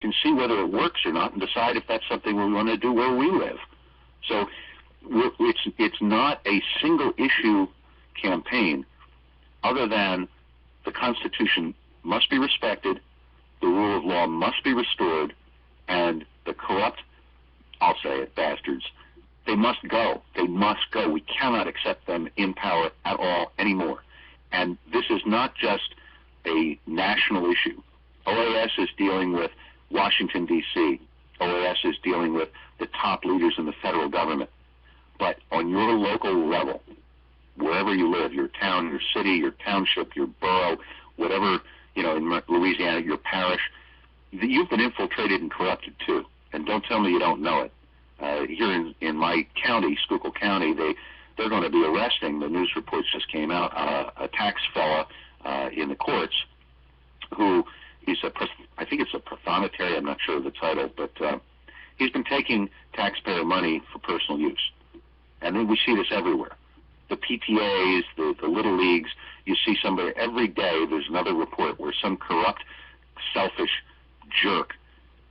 can see whether it works or not and decide if that's something we want to do where we live. So it's not a single issue campaign other than the Constitution must be respected, the rule of law must be restored, and the corrupt, I'll say it, bastards, they must go. They must go. We cannot accept them in power at all anymore. And this is not just a national issue. OAS is dealing with Washington, D.C. OAS is dealing with the top leaders in the federal government. But on your local level, wherever you live, your town, your city, your township, your borough, whatever, in Louisiana, your parish, you've been infiltrated and corrupted too. And don't tell me you don't know it. Here in my county, Schuylkill County, they're going to be arresting, the news reports just came out, a tax fella in the courts who I think it's a prothonotary, I'm not sure of the title, but he's been taking taxpayer money for personal use. And then we see this everywhere. The PTAs, the little leagues, you see somebody every day, there's another report where some corrupt, selfish jerk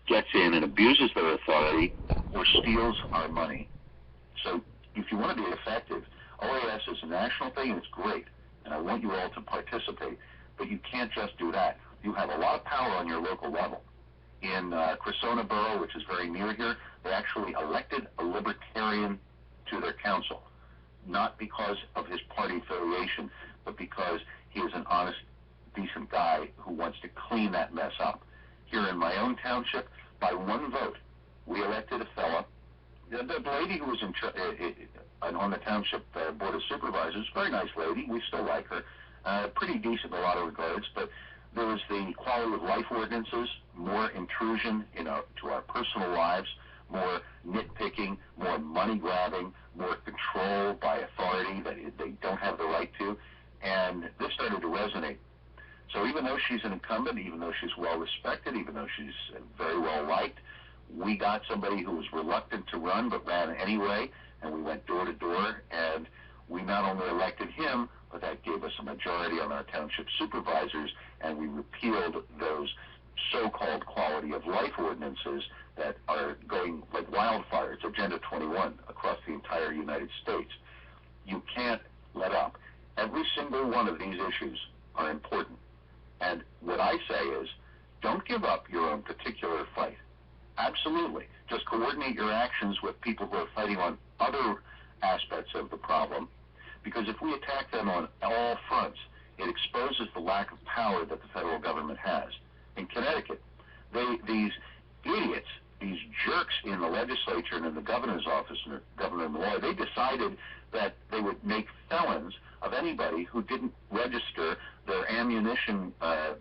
gets in and abuses their authority or steals our money. So if you want to be effective, OAS is a national thing and it's great, and I want you all to participate, but you can't just do that. You have a lot of power on your local level. In Cressona Borough, which is very near here, they actually elected a libertarian to their council, not because of his party affiliation, but because he is an honest, decent guy who wants to clean that mess up. Here in my own township, by one vote, we elected a fella. The lady who was on the township board of supervisors, very nice lady, we still like her, pretty decent in a lot of regards, but there was the quality of life ordinances, more intrusion to our personal lives, more nitpicking, more money grabbing, more control by authority that they don't have the right to, and this started to resonate. So even though she's an incumbent, even though she's well respected, even though she's very well liked, we got somebody who was reluctant to run but ran anyway, and we went door to door, and we not only elected him, but that gave us a majority on our township supervisors, and we repealed those so-called quality of life ordinances that are going like wildfire. It's Agenda 21 across the entire United States. You can't let up. Every single one of these issues are important. And what I say is, don't give up your own particular fight. Absolutely. Just coordinate your actions with people who are fighting on other aspects of the problem, because if we attack them on all fronts, it exposes the lack of power that the federal government has. In Connecticut, these idiots, these jerks in the legislature and in the governor's office and the governor and the lawyer, they decided that they would make felons of anybody who didn't register their ammunition,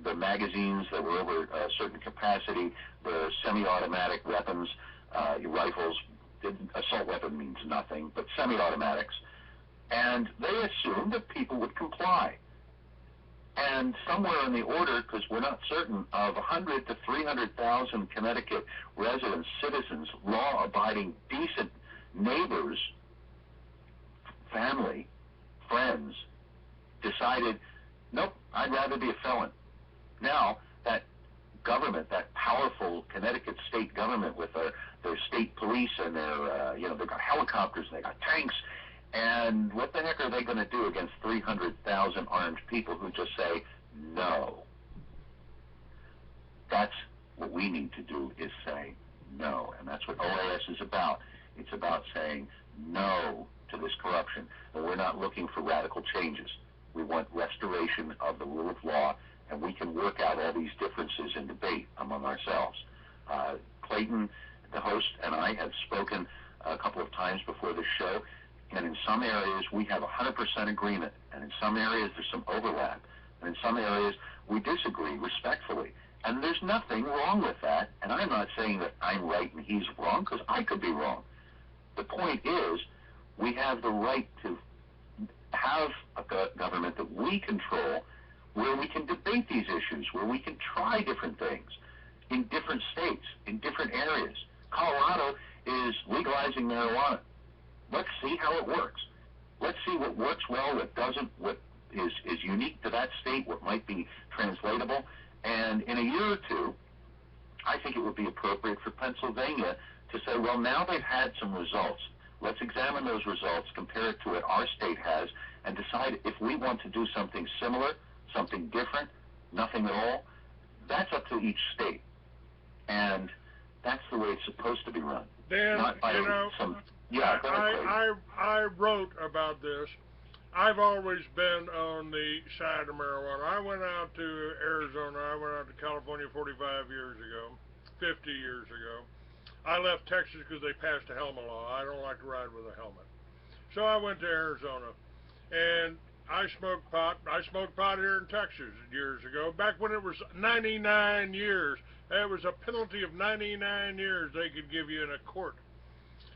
their magazines that were over a certain capacity, their semi-automatic weapons, rifles. Assault weapon means nothing, but semi-automatics. And they assumed that people would comply. And somewhere in the order, because we're not certain, of 100 to 300,000 Connecticut residents, citizens, law-abiding, decent neighbors, family, friends, decided, nope, I'd rather be a felon. Now, that government, that powerful Connecticut state government with their state police and their, they've got helicopters, they got tanks, and what the heck are they going to do against 300,000 armed people who just say no? That's what we need to do, is say no. And that's what OAS is about. It's about saying no to this corruption. And we're not looking for radical changes. We want restoration of the rule of law, and we can work out all these differences in debate among ourselves. Clayton, the host, and I have spoken a couple of times before this show, and in some areas we have 100% agreement, and in some areas there's some overlap, and in some areas we disagree respectfully. And there's nothing wrong with that, and I'm not saying that I'm right and he's wrong, because I could be wrong. The point is, we have the right to have a government that we control, where we can debate these issues, where we can try different things in different states, in different areas. Colorado is legalizing marijuana. Let's see how it works. Let's see what works well, what doesn't, what is unique to that state, what might be translatable. And in a year or two, I think it would be appropriate for Pennsylvania to say, well, now they've had some results. Let's examine those results, compare it to what our state has, and decide if we want to do something similar, something different, nothing at all. That's up to each state. And that's the way it's supposed to be run. Dan, not by some... Yeah, I wrote about this. I've always been on the side of marijuana. I went out to Arizona. I went out to California 45 years ago, 50 years ago. I left Texas because they passed a helmet law. I don't like to ride with a helmet. So I went to Arizona, and I smoked pot. I smoked pot here in Texas years ago, back when it was 99 years. It was a penalty of 99 years they could give you in a court.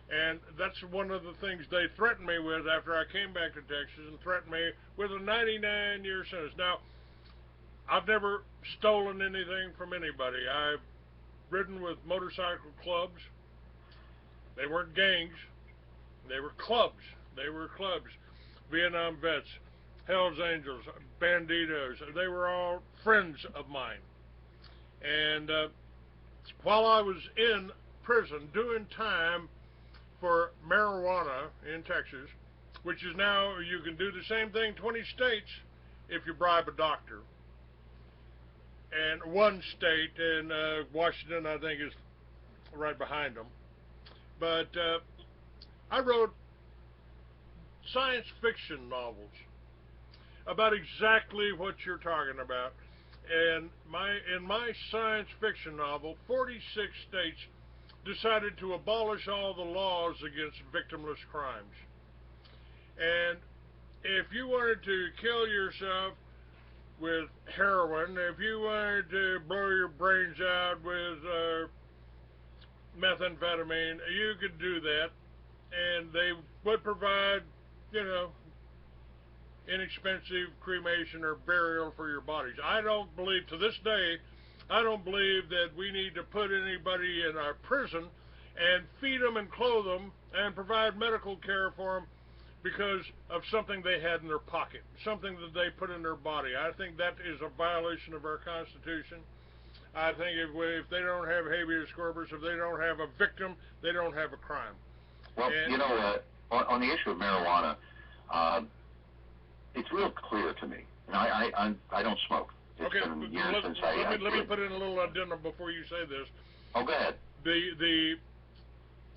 And that's one of the things they threatened me with after I came back to Texas, and threatened me with a 99-year sentence. Now, I've never stolen anything from anybody. I've ridden with motorcycle clubs. They weren't gangs. They were clubs. They were clubs. Vietnam vets, Hells Angels, Banditos. They were all friends of mine. And while I was in prison doing time for marijuana in Texas, which is now, you can do the same thing 20 states if you bribe a doctor. And one state in Washington, I think, is right behind them. But I wrote science fiction novels about exactly what you're talking about. And in my science fiction novel, 46 states decided to abolish all the laws against victimless crimes. And if you wanted to kill yourself with heroin, if you wanted to blow your brains out with methamphetamine, you could do that, and they would provide, you know, inexpensive cremation or burial for your bodies. I don't believe, to this day, I don't believe that we need to put anybody in our prison and feed them and clothe them and provide medical care for them because of something they had in their pocket, something that they put in their body. I think that is a violation of our Constitution. I think if they don't have habeas corpus, if they don't have a victim, they don't have a crime. Well, and, you know, on the issue of marijuana, it's real clear to me. And I don't smoke. It's been years since let me put in a little addendum before you say this. Oh, go ahead.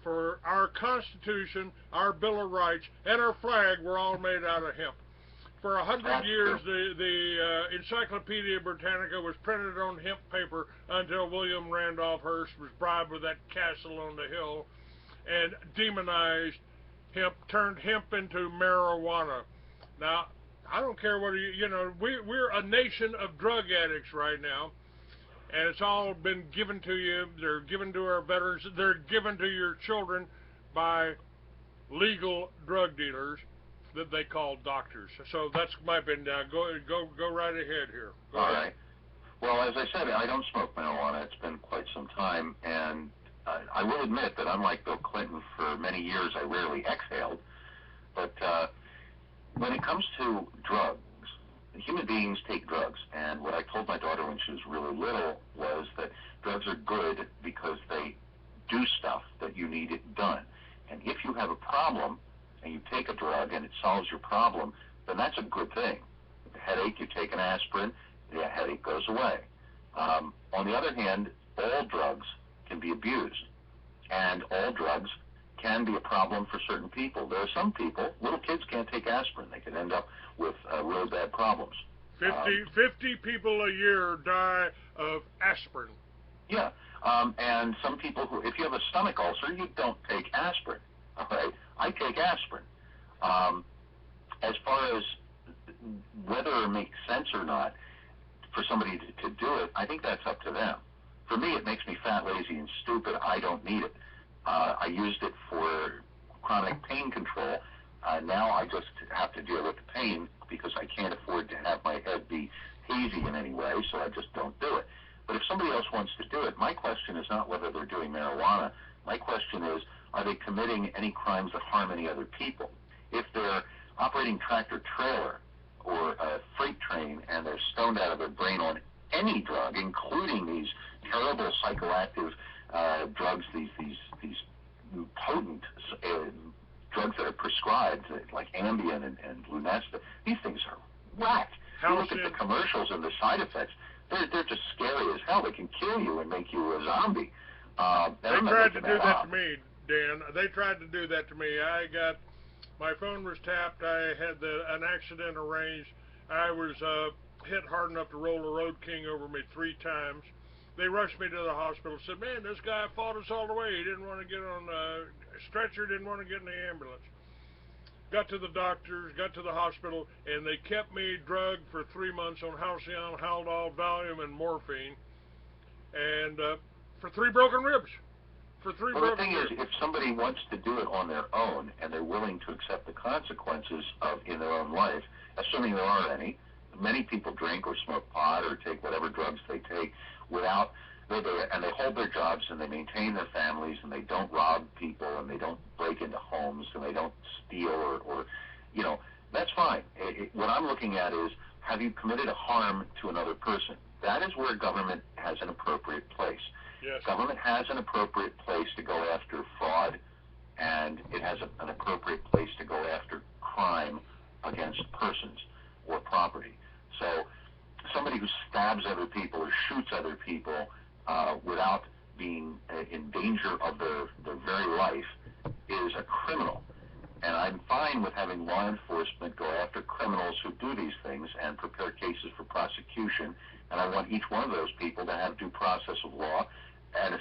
For our Constitution, our Bill of Rights, and our flag were all made out of hemp. For 100 years, the Encyclopedia Britannica was printed on hemp paper until William Randolph Hearst was bribed with that castle on the hill and demonized hemp, turned hemp into marijuana. Now, I don't care what you know, we're a nation of drug addicts right now, and it's all been given to you. They're given to our veterans. They're given to your children by legal drug dealers that they call doctors. So that's my opinion. Now, go right ahead here. Go ahead. All right. Well, as I said, I don't smoke marijuana. It's been quite some time, and I will admit that unlike Bill Clinton, for many years I rarely exhaled. But when it comes to drugs, human beings take drugs, and what I told my daughter when she was really little was that drugs are good because they do stuff that you need it done. And if you have a problem and you take a drug and it solves your problem, then that's a good thing. With a headache, you take an aspirin, the headache goes away. On the other hand, all drugs can be abused, and all drugs can be a problem for certain people. There are some people, little kids can't take aspirin. They can end up with really bad problems. 50 people a year die of aspirin. Yeah, and some people who, if you have a stomach ulcer, you don't take aspirin. All right, I take aspirin. As far as whether it makes sense or not for somebody to do it, I think that's up to them. For me, it makes me fat, lazy, and stupid. I don't need it. I used it for chronic pain control. Now I just have to deal with the pain because I can't afford to have my head be hazy in any way, so I just don't do it. But if somebody else wants to do it, my question is not whether they're doing marijuana. My question is, are they committing any crimes that harm any other people? If they're operating tractor-trailer or a freight train and they're stoned out of their brain on any drug, including these terrible psychoactive drugs, these potent drugs that are prescribed, like Ambien and Lunesta. These things are whack. You look at the commercials and the side effects; they're just scary as hell. They can kill you and make you a zombie. They tried to do that to me, Dan. They tried to do that to me. My phone was tapped. I had an accident arranged. I was hit hard enough to roll a road king over me 3 times. They rushed me to the hospital. Said, "Man, this guy fought us all the way. He didn't want to get on a stretcher. Didn't want to get in the ambulance." Got to the doctors, got to the hospital, and they kept me drugged for 3 months on Halcyon, Haldol, Valium, and morphine, and for 3 broken ribs. For 3 well, broken ribs. The thing is, if somebody wants to do it on their own and they're willing to accept the consequences in their own life, assuming there are any, many people drink or smoke pot or take whatever drugs they take without, and they hold their jobs and they maintain their families and they don't rob people and they don't break into homes and they don't steal or that's fine. What I'm looking at is, have you committed a harm to another person? That is where government has an appropriate place. Yes. Government has an appropriate place to go after fraud, and it has an appropriate place to go after crime against persons or property. So somebody who stabs other people or shoots other people without being in danger of their very life is a criminal. And I'm fine with having law enforcement go after criminals who do these things and prepare cases for prosecution. And I want each one of those people to have due process of law, and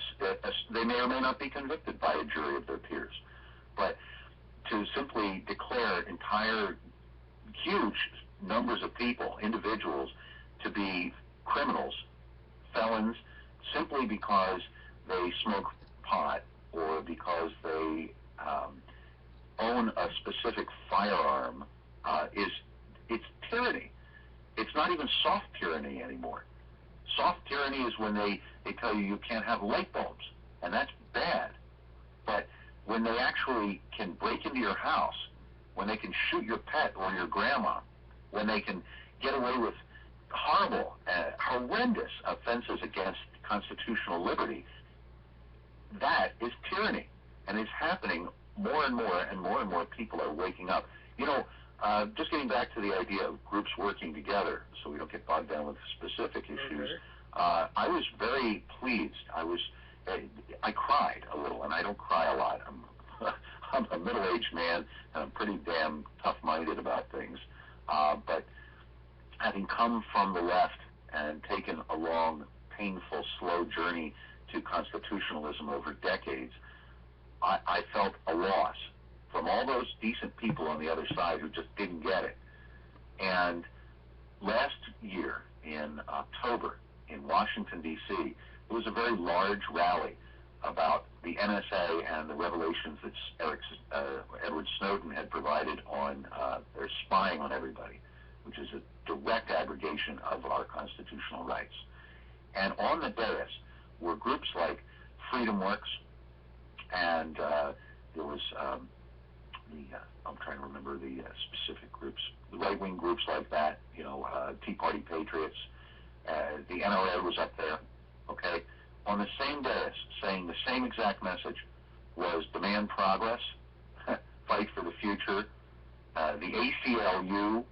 they may or may not be convicted by a jury of their peers. But to simply declare entire huge numbers of people, individuals, to be criminals, felons, simply because they smoke pot or because they own a specific firearm, it's tyranny. It's not even soft tyranny anymore. Soft tyranny is when they tell you can't have light bulbs, and that's bad. But when they actually can break into your house, when they can shoot your pet or your grandma, when they can get away with horrible, horrendous offenses against constitutional liberty, that is tyranny. And it's happening more and more, and more people are waking up. Just getting back to the idea of groups working together so we don't get bogged down with specific issues, I was very pleased. I cried a little, and I don't cry a lot. I'm a middle-aged man, and I'm pretty damn tough-minded about things. But having come from the left and taken a long, painful, slow journey to constitutionalism over decades, I felt a loss from all those decent people on the other side who just didn't get it. And last year, in October, in Washington, D.C., there was a very large rally about the NSA and the revelations that Edward Snowden had provided on their spying on everybody, which is a direct abrogation of our constitutional rights. And on the dais were groups like FreedomWorks, and there was I'm trying to remember the specific groups, the right-wing groups like that, Tea Party Patriots. The NRA was up there, okay? On the same dais, saying the same exact message was demand progress, fight for the future, the ACLU,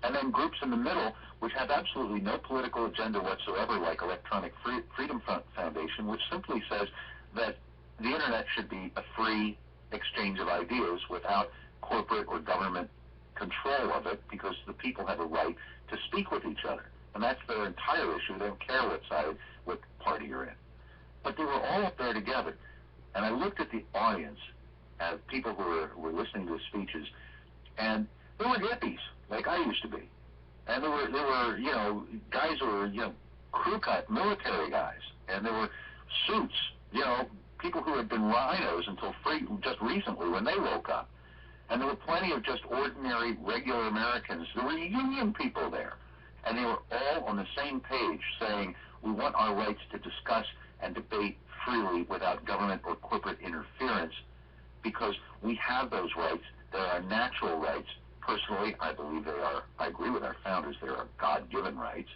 and then groups in the middle which have absolutely no political agenda whatsoever, like Electronic Freedom Foundation, which simply says that the internet should be a free exchange of ideas without corporate or government control of it, because the people have a right to speak with each other. And that's their entire issue. They don't care what party you're in. But they were all up there together. And I looked at the audience, people who were listening to the speeches, and they were hippies, like I used to be. And there were guys who were, crew cut military guys. And there were suits, people who had been rhinos until just recently when they woke up. And there were plenty of just ordinary, regular Americans. There were union people there. And they were all on the same page saying, we want our rights to discuss and debate freely without government or corporate interference, because we have those rights. They're our natural rights. Personally, I believe they are. I agree with our founders. They are God-given rights.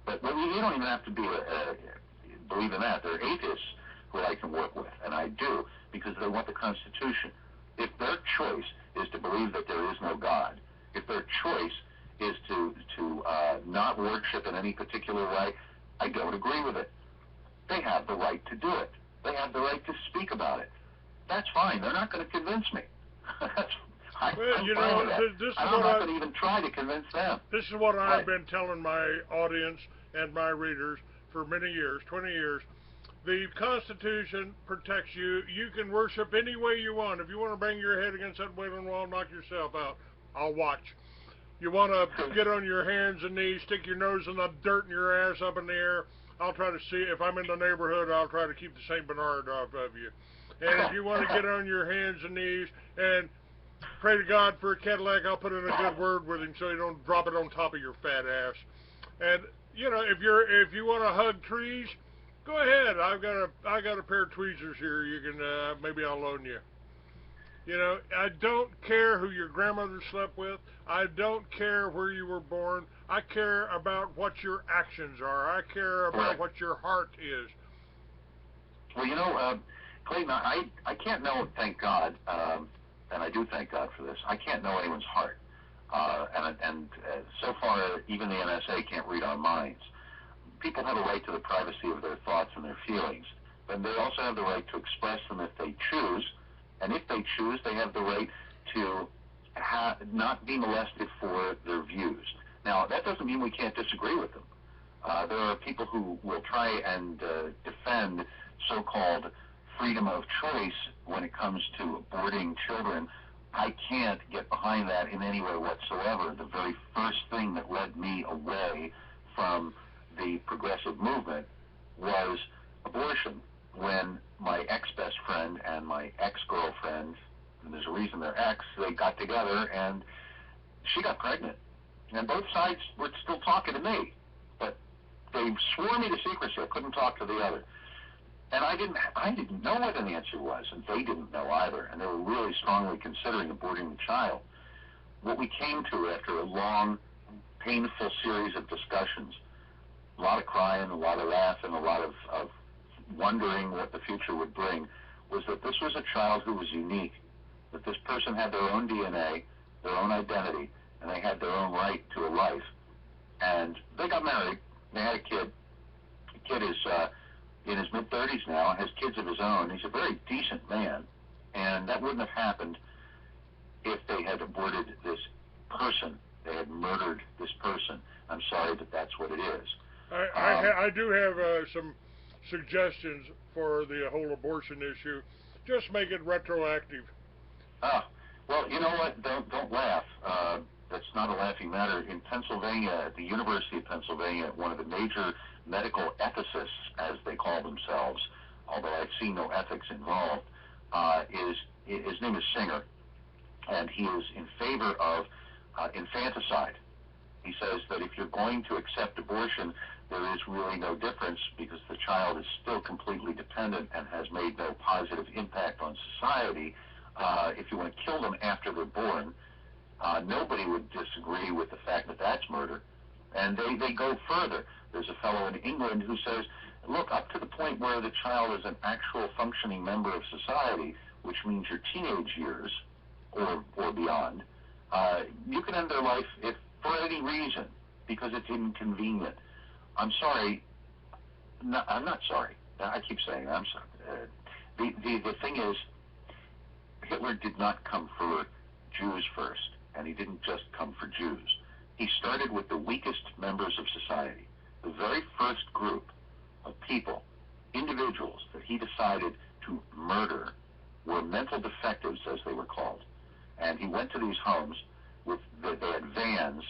But you don't even have to believe in that. There are atheists who I can work with, and I do, because they want the Constitution. If their choice is to believe that there is no God, if their choice is to not worship in any particular way, I don't agree with it. They have the right to do it. They have the right to speak about it. That's fine. They're not going to convince me. I'm fine with that. I'm not going to even try to convince them. This is what I've been telling my audience and my readers for many years, 20 years. The Constitution protects you. You can worship any way you want. If you want to bang your head against that wailing wall, knock yourself out. I'll watch. You want to get on your hands and knees, stick your nose in the dirt and your ass up in the air, I'll try to see. If I'm in the neighborhood, I'll try to keep the St. Bernard off of you. And if you want to get on your hands and knees and pray to God for a Cadillac, I'll put in a good word with him so you don't drop it on top of your fat ass. And you know, if you want to hug trees, go ahead. I got a pair of tweezers here. You can maybe I'll loan you. You know, I don't care who your grandmother slept with. I don't care where you were born. I care about what your actions are. I care about what your heart is. Well, you know, Clayton, I can't know, thank God, and I do thank God for this, I can't know anyone's heart. And so far, even the NSA can't read our minds. People have a right to the privacy of their thoughts and their feelings, but they also have the right to express them if they choose. And if they choose, they have the right to not be molested for their views. Now, that doesn't mean we can't disagree with them. There are people who will try and defend so-called freedom of choice when it comes to aborting children. I can't get behind that in any way whatsoever. The very first thing that led me away from the progressive movement was abortion. When my ex-best friend and my ex-girlfriend, and there's a reason they're ex, they got together and she got pregnant. And both sides were still talking to me, but they swore me to secrecy. I couldn't talk to the other. And I didn't know what an answer was, and they didn't know either, and they were really strongly considering aborting the child. What we came to after a long, painful series of discussions, a lot of crying, a lot of laughing, a lot of wondering what the future would bring, was that this was a child who was unique, that this person had their own DNA, their own identity, and they had their own right to a life. And they got married. They had a kid. The kid is in his mid-30s now, has kids of his own. He's a very decent man, and that wouldn't have happened if they had aborted this person. They had murdered this person. I'm sorry, but that's what it is. I do have some suggestions for the whole abortion issue. Just make it retroactive. Well, you know what? Don't laugh. That's not a laughing matter. In Pennsylvania, at the University of Pennsylvania, one of the major medical ethicists, as they call themselves, although I've seen no ethics involved, his name is Singer, and he is in favor of infanticide. He says that if you're going to accept abortion, there is really no difference because the child is still completely dependent and has made no positive impact on society. If you want to kill them after they're born, nobody would disagree with the fact that that's murder. And they go further. There's a fellow in England who says, look, up to the point where the child is an actual functioning member of society, which means your teenage years or beyond, you can end their life if for any reason, because it's inconvenient. I'm sorry. No, I'm not sorry. I keep saying I'm sorry. The thing is, Hitler did not come for Jews first, and he didn't just come for Jews. He started with the weakest members of society. The very first group of people, individuals that he decided to murder were mental defectives, as they were called. And he went to these homes they had vans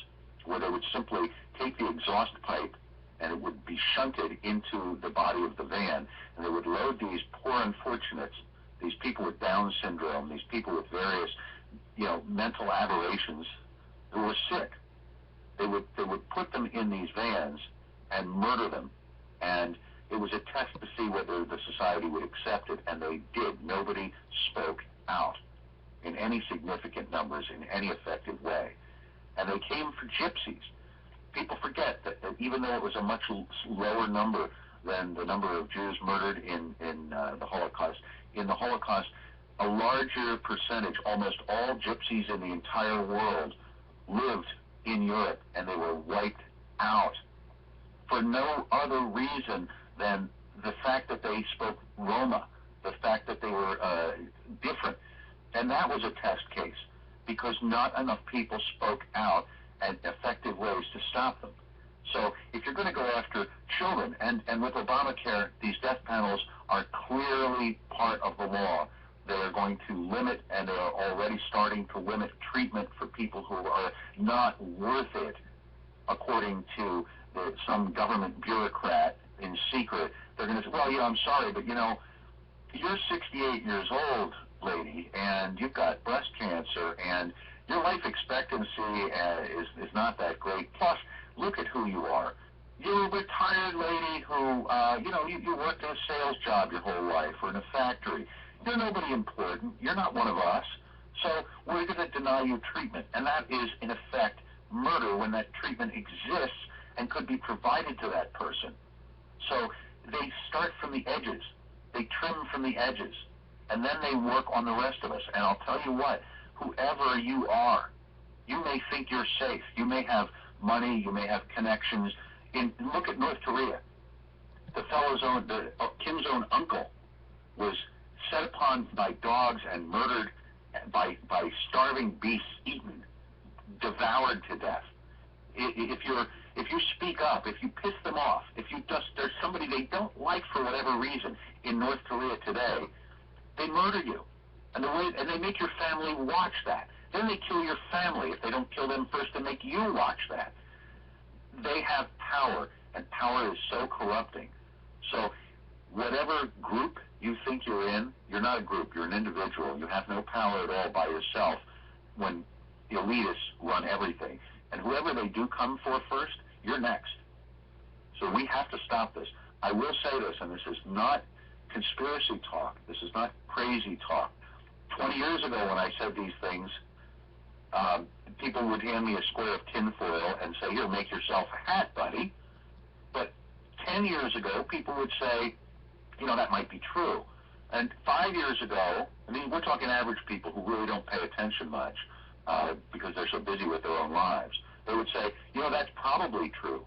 where they would simply take the exhaust pipe and it would be shunted into the body of the van, and they would load these poor unfortunates, these people with Down syndrome, these people with various, mental aberrations who were sick. They would put them in these vans and murder them, and it was a test to see whether the society would accept it, and they did. Nobody spoke out in any significant numbers in any effective way. And they came for gypsies. people forget that even though it was a much lower number than the number of Jews murdered in the Holocaust, a larger percentage, almost all gypsies in the entire world, lived in Europe, and they were wiped out for no other reason than the fact that they spoke Roma, the fact that they were different. And that was a test case, because not enough people spoke out and effective ways to stop them. So if you're going to go after children, and with Obamacare, these death panels are clearly part of the law. They are going to limit, and they are already starting to limit, treatment for people who are not worth it, according to some government bureaucrat in secret. They're going to say, well, yeah, I'm sorry, but you're 68 years old, lady, and you've got breast cancer, and your life expectancy is not that great. Plus, look at who you are. You're a retired lady who, you worked in a sales job your whole life or in a factory. You're nobody important. You're not one of us. So we're going to deny you treatment. And that is, in effect, murder when that treatment exists and could be provided to that person. So they start from the edges. They trim from the edges. And then they work on the rest of us. And I'll tell you what, whoever you are, you may think you're safe. You may have money. You may have connections. Look at North Korea. Kim's own uncle was set upon by dogs and murdered by starving beasts, eaten, devoured to death. If you speak up, if you piss them off, there's somebody they don't like for whatever reason in North Korea today, they murder you, and they make your family watch that. Then they kill your family if they don't kill them first, and make you watch that. They have power, and power is so corrupting. So whatever group you think you're in, you're not a group, you're an individual. You have no power at all by yourself when elitists run everything. And whoever they do come for first, you're next. So we have to stop this. I will say this, and this is not conspiracy talk. This is not crazy talk. 20 years ago when I said these things, people would hand me a square of tinfoil and say, here, make yourself a hat, buddy. But 10 years ago, people would say, that might be true. And 5 years ago, we're talking average people who really don't pay attention much because they're so busy with their own lives. They would say, that's probably true.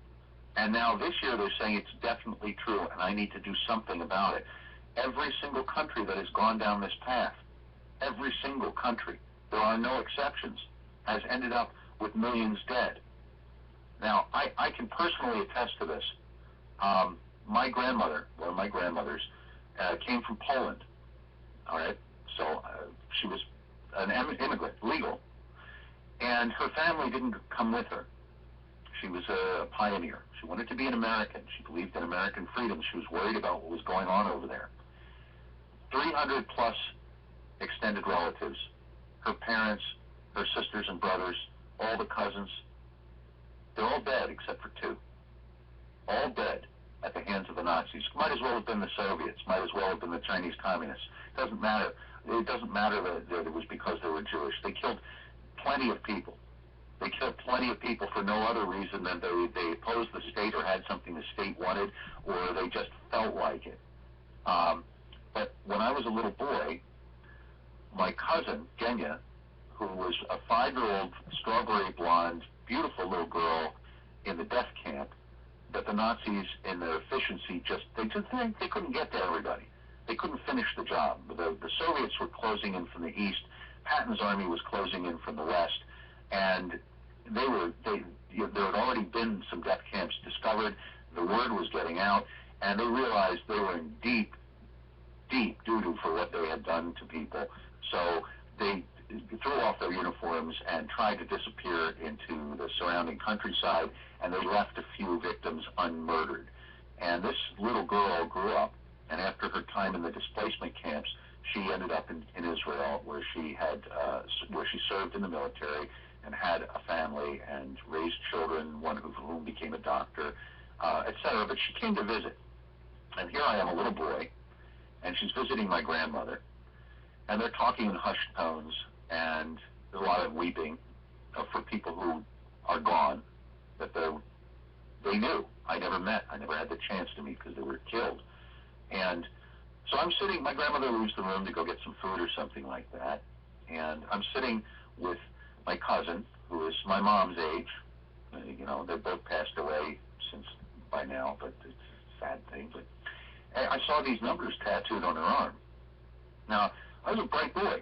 And now this year they're saying it's definitely true, and I need to do something about it. Every single country that has gone down this path, every single country, there are no exceptions, has ended up with millions dead. Now, I can personally attest to this. My grandmother, one of my grandmothers, came from Poland, all right? So she was an immigrant, legal, and her family didn't come with her. She was a pioneer. She wanted to be an American. She believed in American freedom. She was worried about what was going on over there. 300 plus extended relatives, her parents, her sisters and brothers, all the cousins, they're all dead except for 2. All dead at the hands of the Nazis. Might as well have been the Soviets, might as well have been the Chinese communists. Doesn't matter. It doesn't matter that it was because they were Jewish. They killed plenty of people. They killed plenty of people for no other reason than they opposed the state or had something the state wanted, or they just felt like it. But when I was a little boy, my cousin, Genya, who was a 5-year-old strawberry blonde, beautiful little girl in the death camp, that the Nazis, in their efficiency, they couldn't get to everybody. They couldn't finish the job. The Soviets were closing in from the east. Patton's army was closing in from the west, and there had already been some death camps discovered. The word was getting out, and they realized they were in deep, deep doo-doo for what they had done to people. So they threw off their uniforms and tried to disappear into the surrounding countryside, and they left a few victims unmurdered. And this little girl grew up, and after her time in the displacement camps, she ended up in Israel, where she served in the military and had a family and raised children, one of whom became a doctor, etc. But she came to visit. And here I am, a little boy, and she's visiting my grandmother, and they're talking in hushed tones, and there's a lot of weeping for people who are gone, that they knew. I never met. I never had the chance to meet because they were killed. And so I'm sitting, my grandmother leaves the room to go get some food or something like that, and I'm sitting with my cousin, who is my mom's age. You know, they both passed away since by now, but it's a sad thing. But I saw these numbers tattooed on her arm. Now, I was a bright boy.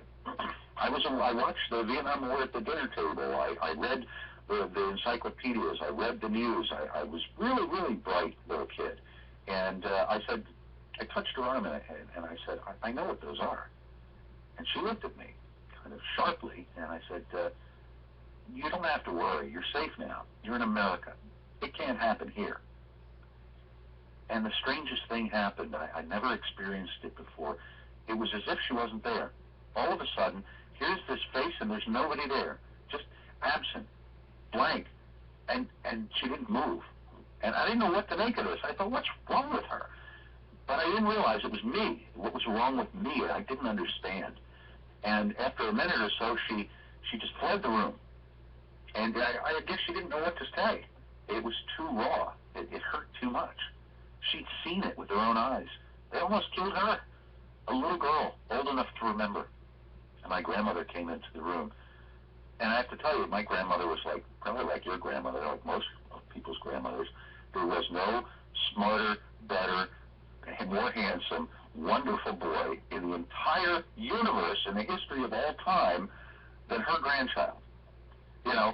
I watched the Vietnam War at the dinner table. I read the encyclopedias. I read the news. I was really, really bright little kid. And I touched her arm and I said, I know what those are. And she looked at me kind of sharply, and I said, you don't have to worry. You're safe now. You're in America. It can't happen here. And the strangest thing happened. I never experienced it before. It was as if she wasn't there. All of a sudden, here's this face and there's nobody there. Just absent, blank. And she didn't move. And I didn't know what to make of this. I thought, what's wrong with her? But I didn't realize it was me. What was wrong with me? I didn't understand. And after a minute or so, she just fled the room. And I guess she didn't know what to say. It was too raw. It hurt too much. She'd seen it with her own eyes. They almost killed her. A little girl, old enough to remember. And my grandmother came into the room. And I have to tell you, my grandmother was probably like your grandmother, like most of people's grandmothers. There was no smarter, better, and more handsome, wonderful boy in the entire universe, in the history of all time, than her grandchild. You know,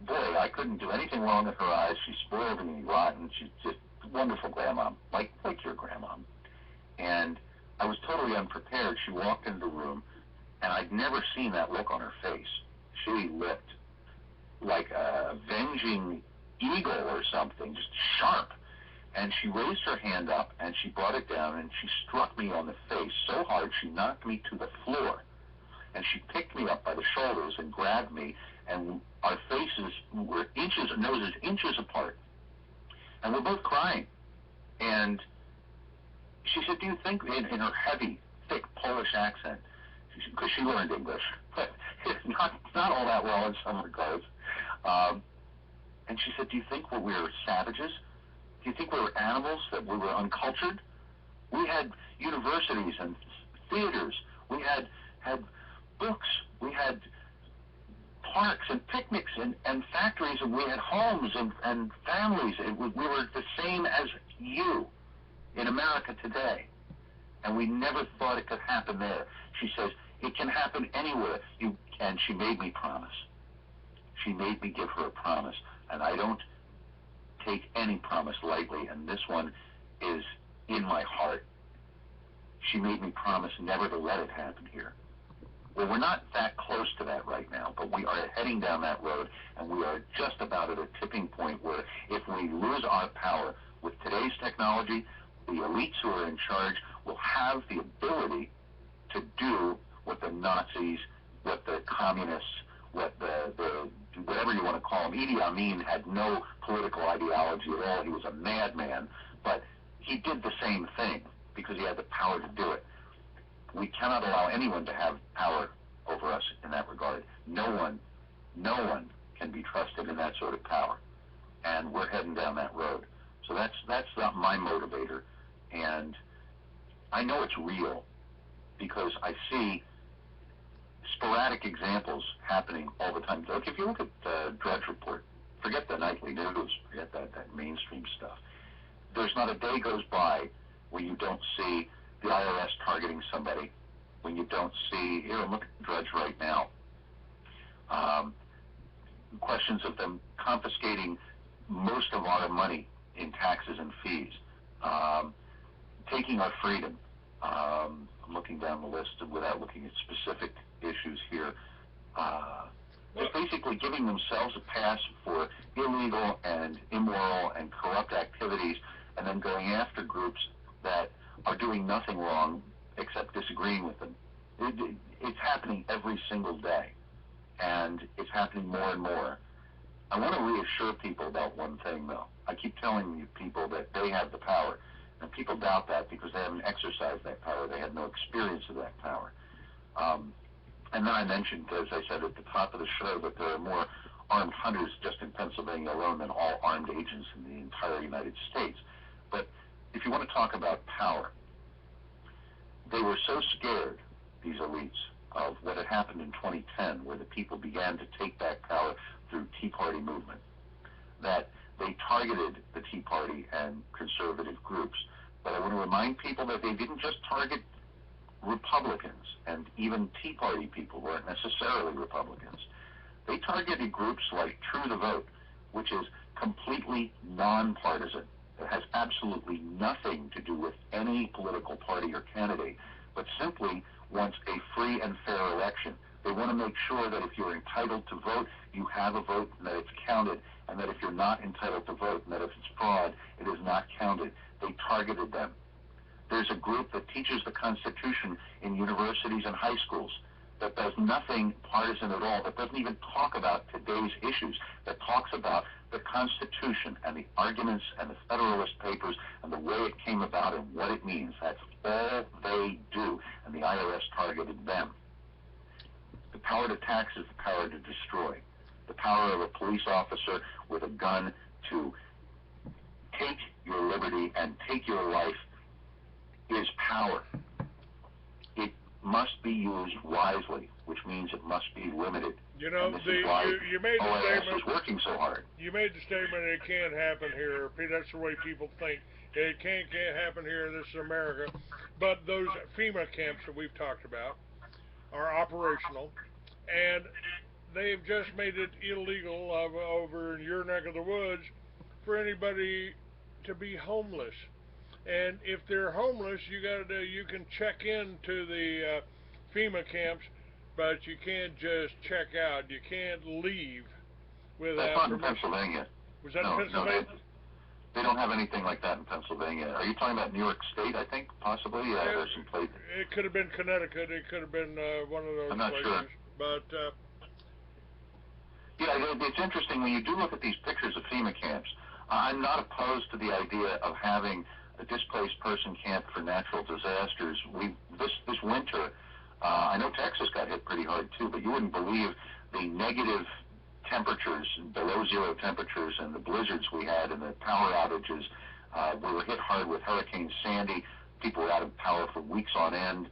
boy, I couldn't do anything wrong in her eyes. She spoiled me rotten. She's just a wonderful grandma, like your grandma. And I was totally unprepared. She walked into the room, and I'd never seen that look on her face. She looked like a avenging eagle or something, just sharp. And she raised her hand up, and she brought it down, and she struck me on the face so hard she knocked me to the floor. And she picked me up by the shoulders and grabbed me, and our faces were noses inches apart. And we're both crying. And she said, do you think, in her heavy, thick Polish accent, because she learned English, but not all that well in some regards. And she said, do you think we were savages? Do you think we were animals, that we were uncultured? We had universities and theaters. We had books. We had parks and picnics and factories, and we had homes and families. We were the same as you in America today. And we never thought it could happen there. She says, it can happen anywhere. And she made me promise. She made me give her a promise. And I don't take any promise lightly, and this one is in my heart. She made me promise never to let it happen here. Well, we're not that close to that right now, but we are heading down that road, and we are just about at a tipping point where if we lose our power with today's technology, the elites who are in charge will have the ability to do what the Nazis, what the communists, what the whatever you want to call him. Idi Amin had no political ideology at all. He was a madman, but he did the same thing because he had the power to do it. We cannot allow anyone to have power over us in that regard. No one can be trusted in that sort of power, and we're heading down that road. So that's not my motivator, and I know it's real because I see sporadic examples happening all the time. Look, if you look at the Drudge Report, forget the nightly news, forget that mainstream stuff. There's not a day goes by where you don't see the IRS targeting somebody, when you don't see, here, look at Drudge right now. Questions of them confiscating most of our money in taxes and fees, taking our freedom. I'm looking down the list without looking at specific issues here. Just basically giving themselves a pass for illegal and immoral and corrupt activities, and then going after groups that are doing nothing wrong except disagreeing with them. It's happening every single day, and it's happening more and more. I want to reassure people about one thing, though. I keep telling you people that they have the power, and people doubt that because they haven't exercised that power. They have no experience of that power. And then I mentioned, as I said at the top of the show, that there are more armed hunters just in Pennsylvania alone than all armed agents in the entire United States. But if you want to talk about power, they were so scared, these elites, of what had happened in 2010, where the people began to take back power through Tea Party movement, that they targeted the Tea Party and conservative groups. But I want to remind people that they didn't just target Republicans, and even Tea Party people weren't necessarily Republicans. They targeted groups like True the Vote, which is completely nonpartisan. It has absolutely nothing to do with any political party or candidate, but simply wants a free and fair election. They want to make sure that if you're entitled to vote, you have a vote and that it's counted, and that if you're not entitled to vote and that if it's fraud, it is not counted. They targeted them. There's a group that teaches the Constitution in universities and high schools that does nothing partisan at all, that doesn't even talk about today's issues, that talks about the Constitution and the arguments and the Federalist Papers and the way it came about and what it means. That's all they do, and the IRS targeted them. The power to tax is the power to destroy. The power of a police officer with a gun to take your liberty and take your life is power. It must be used wisely, which means it must be limited. You know, you made the OAS statement. is working so hard. You made the statement it can't happen here. That's the way people think. It can't happen here. This is America. But those FEMA camps that we've talked about are operational, and they've just made it illegal over in your neck of the woods for anybody to be homeless. And if they're homeless, you can check into the FEMA camps, but you can't just check out. You can't leave without permission. That's not in Pennsylvania. Was that in Pennsylvania? No, they don't have anything like that in Pennsylvania. Are you talking about New York State, I think, possibly? There's some places. It could have been Connecticut. It could have been one of those I'm not places. sure. But, yeah, it's interesting when you do look at these pictures of FEMA camps. I'm not opposed to the idea of having a displaced person camp for natural disasters. This winter, I know Texas got hit pretty hard too, but you wouldn't believe the negative temperatures, below zero temperatures, and the blizzards we had and the power outages. We were hit hard with Hurricane Sandy. People were out of power for weeks on end.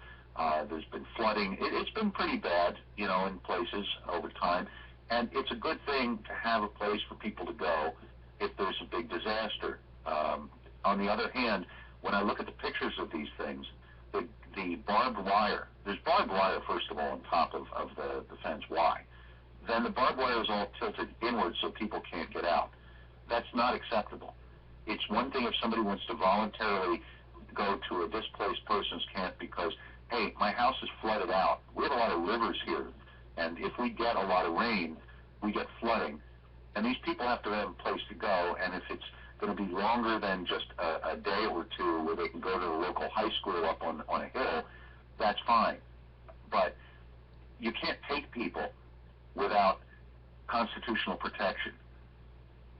There's been flooding. It's been pretty bad, in places over time. And it's a good thing to have a place for people to go if there's a big disaster. On the other hand, when I look at the pictures of these things, the barbed wire, there's barbed wire, first of all, on top of the fence. Why? Then the barbed wire is all tilted inward so people can't get out. That's not acceptable. It's one thing if somebody wants to voluntarily go to a displaced person's camp because, hey, my house is flooded out. We have a lot of rivers here, and if we get a lot of rain, we get flooding. And these people have to have a place to go, and if it's going to be longer than just a day or two where they can go to the local high school up on a hill, that's fine. But you can't take people without constitutional protection.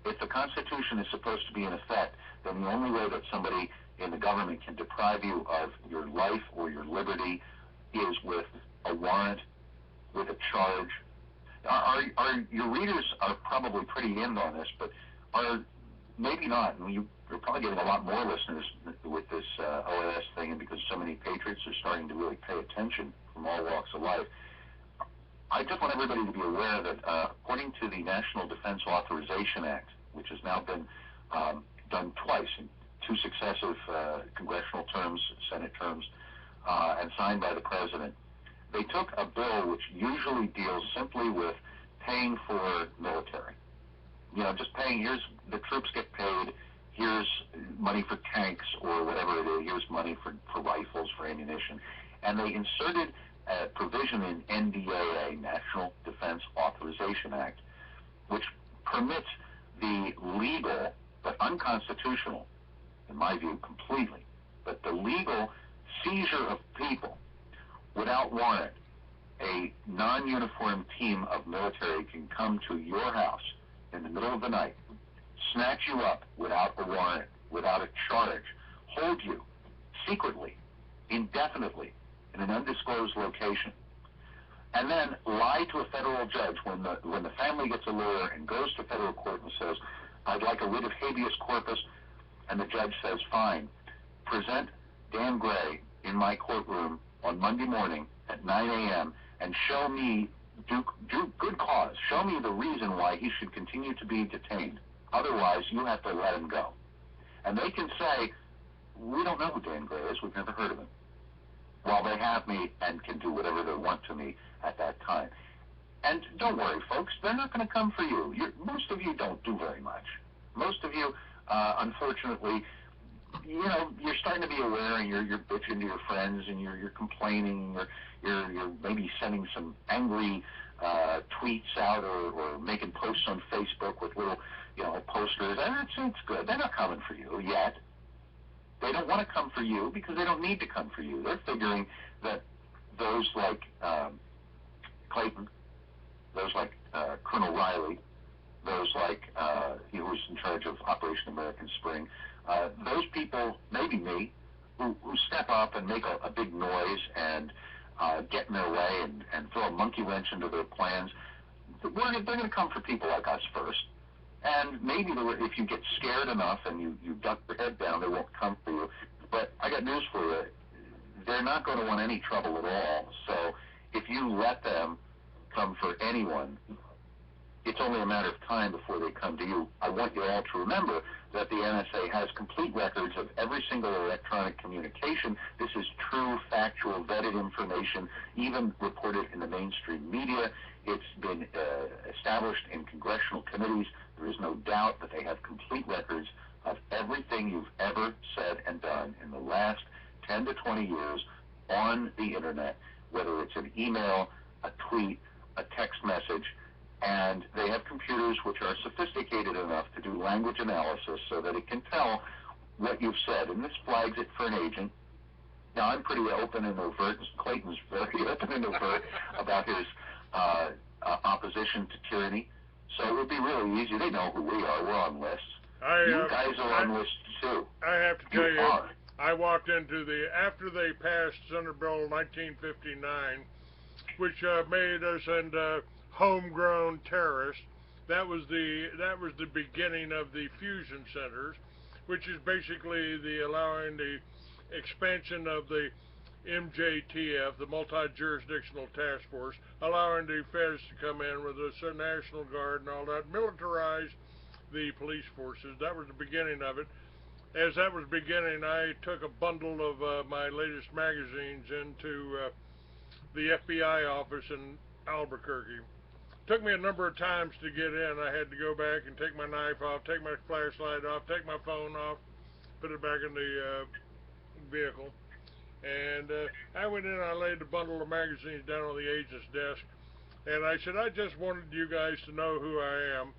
If the Constitution is supposed to be in effect, then the only way that somebody in the government can deprive you of your life or your liberty is with a warrant, with a charge. Your readers are probably pretty in on this, but maybe not. I mean, you're probably getting a lot more listeners with this OAS thing, and because so many patriots are starting to really pay attention from all walks of life. I just want everybody to be aware that according to the National Defense Authorization Act, which has now been done twice in two successive congressional terms, Senate terms, and signed by the president, they took a bill which usually deals simply with paying for military. Just paying, here's the troops get paid, here's money for tanks or whatever it is, here's money for rifles, for ammunition. And they inserted a provision in NDAA, National Defense Authorization Act, which permits the legal, but unconstitutional, in my view, completely, but the legal seizure of people without warrant. A non-uniformed team of military can come to your house in the middle of the night, snatch you up without a warrant, without a charge, hold you secretly, indefinitely, in an undisclosed location. and then lie to a federal judge when the family gets a lawyer and goes to federal court and says, I'd like a writ of habeas corpus, and the judge says, fine, present Dan Gray in my courtroom on Monday morning at 9 a.m. and show me, do good cause, show me the reason why he should continue to be detained. Otherwise, you have to let him go. And they can say, we don't know who Dan Gray is, we've never heard of him. While they have me and can do whatever they want to me at that time. And don't worry, folks, they're not going to come for you. Most of you don't do very much. Most of you, unfortunately, you're starting to be aware, and you're bitching to your friends, and you're complaining, you're maybe sending some angry tweets out, or making posts on Facebook with little, posters. And it's good. They're not coming for you yet. They don't want to come for you because they don't need to come for you. They're figuring that those like Clayton, those like Colonel Riley, those like he was in charge of Operation American Spring, those people, maybe me, who step up and make a big noise and get in their way and throw a monkey wrench into their plans, they're going to come for people like us first. And maybe if you get scared enough and you duck your head down, they won't come for you. But I got news for you. They're not going to want any trouble at all. So if you let them come for anyone, it's only a matter of time before they come to you. I want you all to remember that the NSA has complete records of every single electronic communication. This is true, factual, vetted information, even reported in the mainstream media. It's been established in congressional committees. There is no doubt that they have complete records of everything you've ever said and done in the last 10 to 20 years on the internet, whether it's an email, a tweet, a text message, and they have computers which are sophisticated enough to do language analysis so that it can tell what you've said, and this flags it for an agent. Now, I'm pretty open and overt. Clayton's very open and overt about his opposition to tyranny, so it would be really easy. They know who we are. We're on lists. You guys are on lists, too. I have to tell you, I walked into after they passed Senate Bill 1959, which made us into homegrown terrorists. That was the beginning of the fusion centers, which is basically allowing the expansion of the MJTF, the Multi-Jurisdictional Task Force, allowing the feds to come in with the National Guard and all that, militarize the police forces. That was the beginning of it. As that was beginning, I took a bundle of my latest magazines into the FBI office in Albuquerque. Took me a number of times to get in. I had to go back and take my knife off, take my flashlight off, take my phone off, put it back in the vehicle. And I went in and I laid the bundle of magazines down on the agent's desk. And I said, I just wanted you guys to know who I am.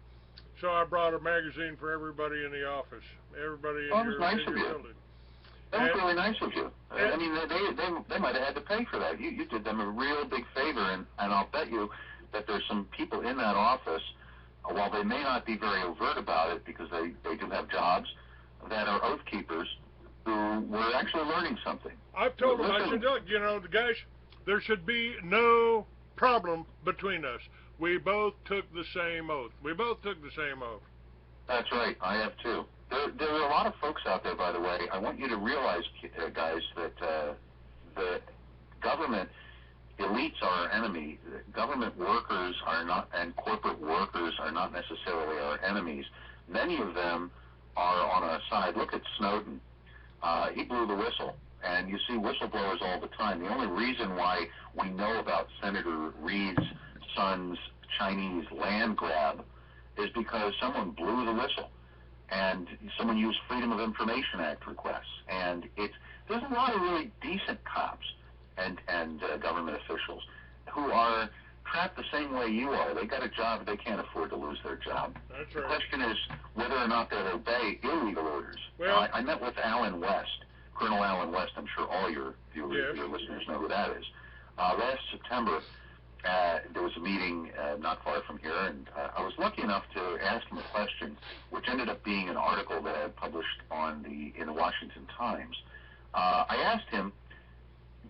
So I brought a magazine for everybody in the office, everybody in your building. That was really nice of you. I mean, they might have had to pay for that. You did them a real big favor, and I'll bet you that there's some people in that office, while they may not be very overt about it because they do have jobs, that are oath keepers who were actually learning something. I've told them, I said, look, the guys, there should be no problem between us. We both took the same oath. That's right. I have too. There are a lot of folks out there, by the way. I want you to realize, guys, that the government elites are our enemy. Government workers are not, and corporate workers are not necessarily our enemies. Many of them are on our side. Look at Snowden. He blew the whistle. And you see whistleblowers all the time. The only reason why we know about Senator Reid's son's Chinese land grab is because someone blew the whistle. And someone used Freedom of Information Act requests. And there's a lot of really decent cops and government officials who are trapped the same way you are. They got a job, they can't afford to lose their job. That's right. The question is whether or not they'll obey illegal orders. Well, now, I met with Alan West, Colonel Alan West. I'm sure all your viewers, your listeners know who that is. Last September, there was a meeting not far from here, and I was lucky enough to ask him a question, which ended up being an article that I had published in the Washington Times. I asked him,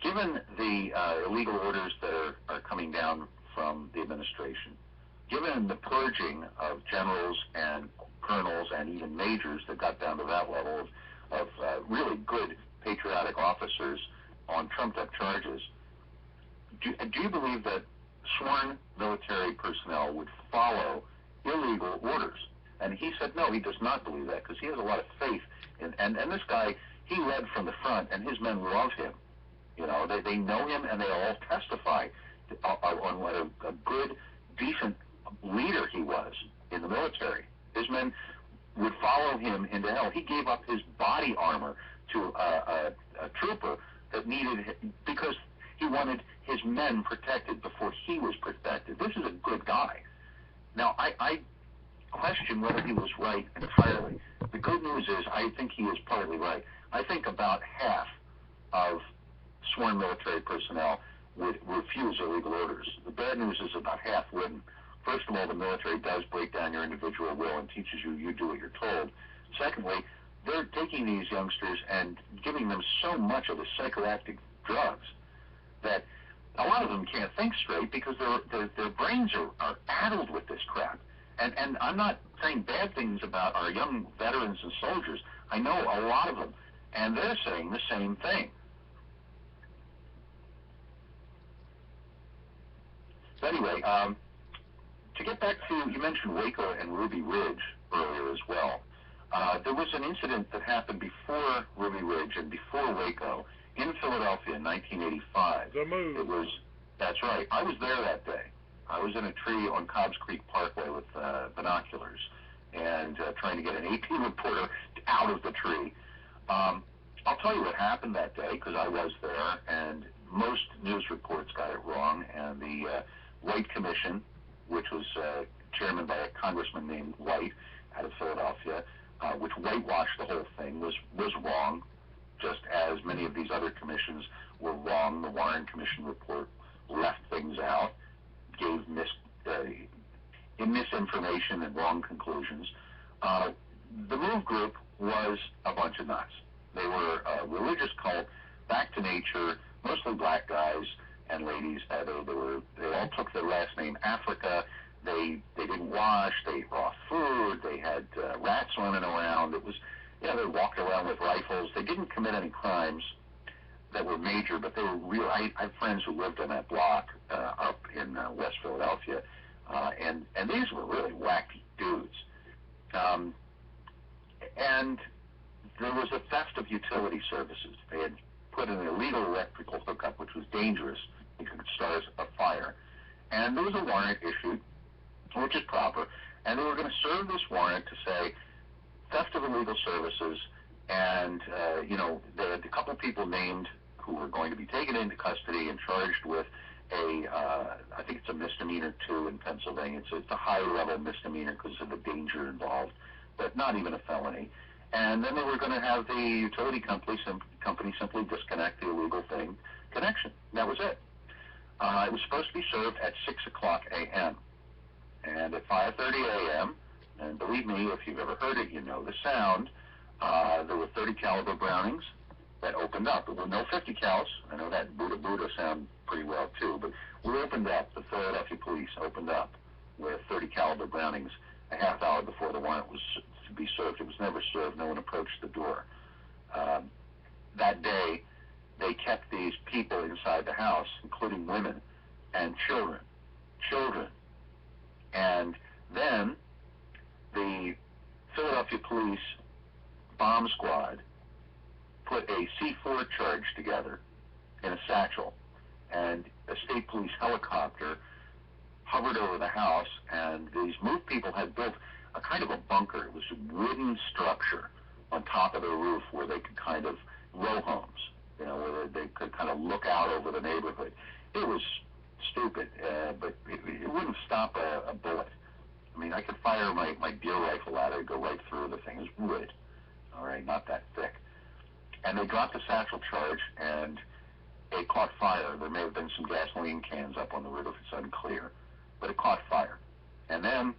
given the illegal orders that are coming down from the administration, given the purging of generals and colonels and even majors that got down to that level of really good patriotic officers on trumped-up charges, do you believe that sworn military personnel would follow illegal orders? And he said no, he does not believe that, because he has a lot of faith in, and this guy, he led from the front, and his men love him. You know, they know him, and they all testify on what a good, decent leader he was in the military. His men would follow him into hell. He gave up his body armor to a trooper that needed him because he wanted his men protected before he was protected. This is a good guy. Now, I question whether he was right entirely. The good news is I think he is partly right. I think about half of sworn military personnel would refuse illegal orders. The bad news is about half wouldn't. First of all, the military does break down your individual will and teaches you do what you're told. Secondly, they're taking these youngsters and giving them so much of the psychoactive drugs that a lot of them can't think straight because their brains are addled with this crap. And I'm not saying bad things about our young veterans and soldiers. I know a lot of them, and they're saying the same thing. So anyway, to get back to, you mentioned Waco and Ruby Ridge earlier as well. There was an incident that happened before Ruby Ridge and before Waco in Philadelphia in 1985. The move. That's right. I was there that day. I was in a tree on Cobbs Creek Parkway with binoculars and trying to get an AP reporter out of the tree. I'll tell you what happened that day because I was there, and most news reports got it wrong, and the White Commission, which was chairman by a congressman named White out of Philadelphia, which whitewashed the whole thing, was wrong, just as many of these other commissions were wrong. The Warren Commission report left things out, gave misinformation and wrong conclusions. The MOVE group was a bunch of nuts. They were a religious cult, back to nature, mostly black guys and ladies. They all took their last name Africa. They didn't wash. They ate raw food. They had rats running around. It was, they walked around with rifles. They didn't commit any crimes that were major, but they were real. I have friends who lived on that block up in West Philadelphia, and these were really wacky dudes. And there was a theft of utility services. They had put an illegal electrical hookup, which was dangerous. It could start a fire. And there was a warrant issued, which is proper, and they were going to serve this warrant to say theft of illegal services, and they had a couple people named who were going to be taken into custody and charged with I think it's a misdemeanor too in Pennsylvania. It's a high-level misdemeanor because of the danger involved, but not even a felony. And then they were going to have the utility company simply disconnect the illegal connection. That was it. It was supposed to be served at 6 o'clock a.m. And at 5:30 a.m., and believe me, if you've ever heard it, you know the sound, there were 30 caliber Brownings that opened up. There were no 50 cals. I know that Buddha sound pretty well too, but we opened up, the Philadelphia police opened up with 30 caliber Brownings a half hour before the warrant was to be served. It was never served. No one approached the door. That day, they kept these people inside the house, including women and children. And then the Philadelphia police bomb squad put a C4 charge together in a satchel, and a state police helicopter hovered over the house, and these MOVE people had built a kind of a bunker. It was a wooden structure on top of the roof where they could kind of row homes, where they could kind of look out over the neighborhood. It was stupid, but it wouldn't stop a bullet. I mean, I could fire my deer rifle at it, go right through the thing. It was wood, all right, not that thick. And they dropped a satchel charge, and it caught fire. There may have been some gasoline cans up on the roof. It's unclear, but it caught fire. And then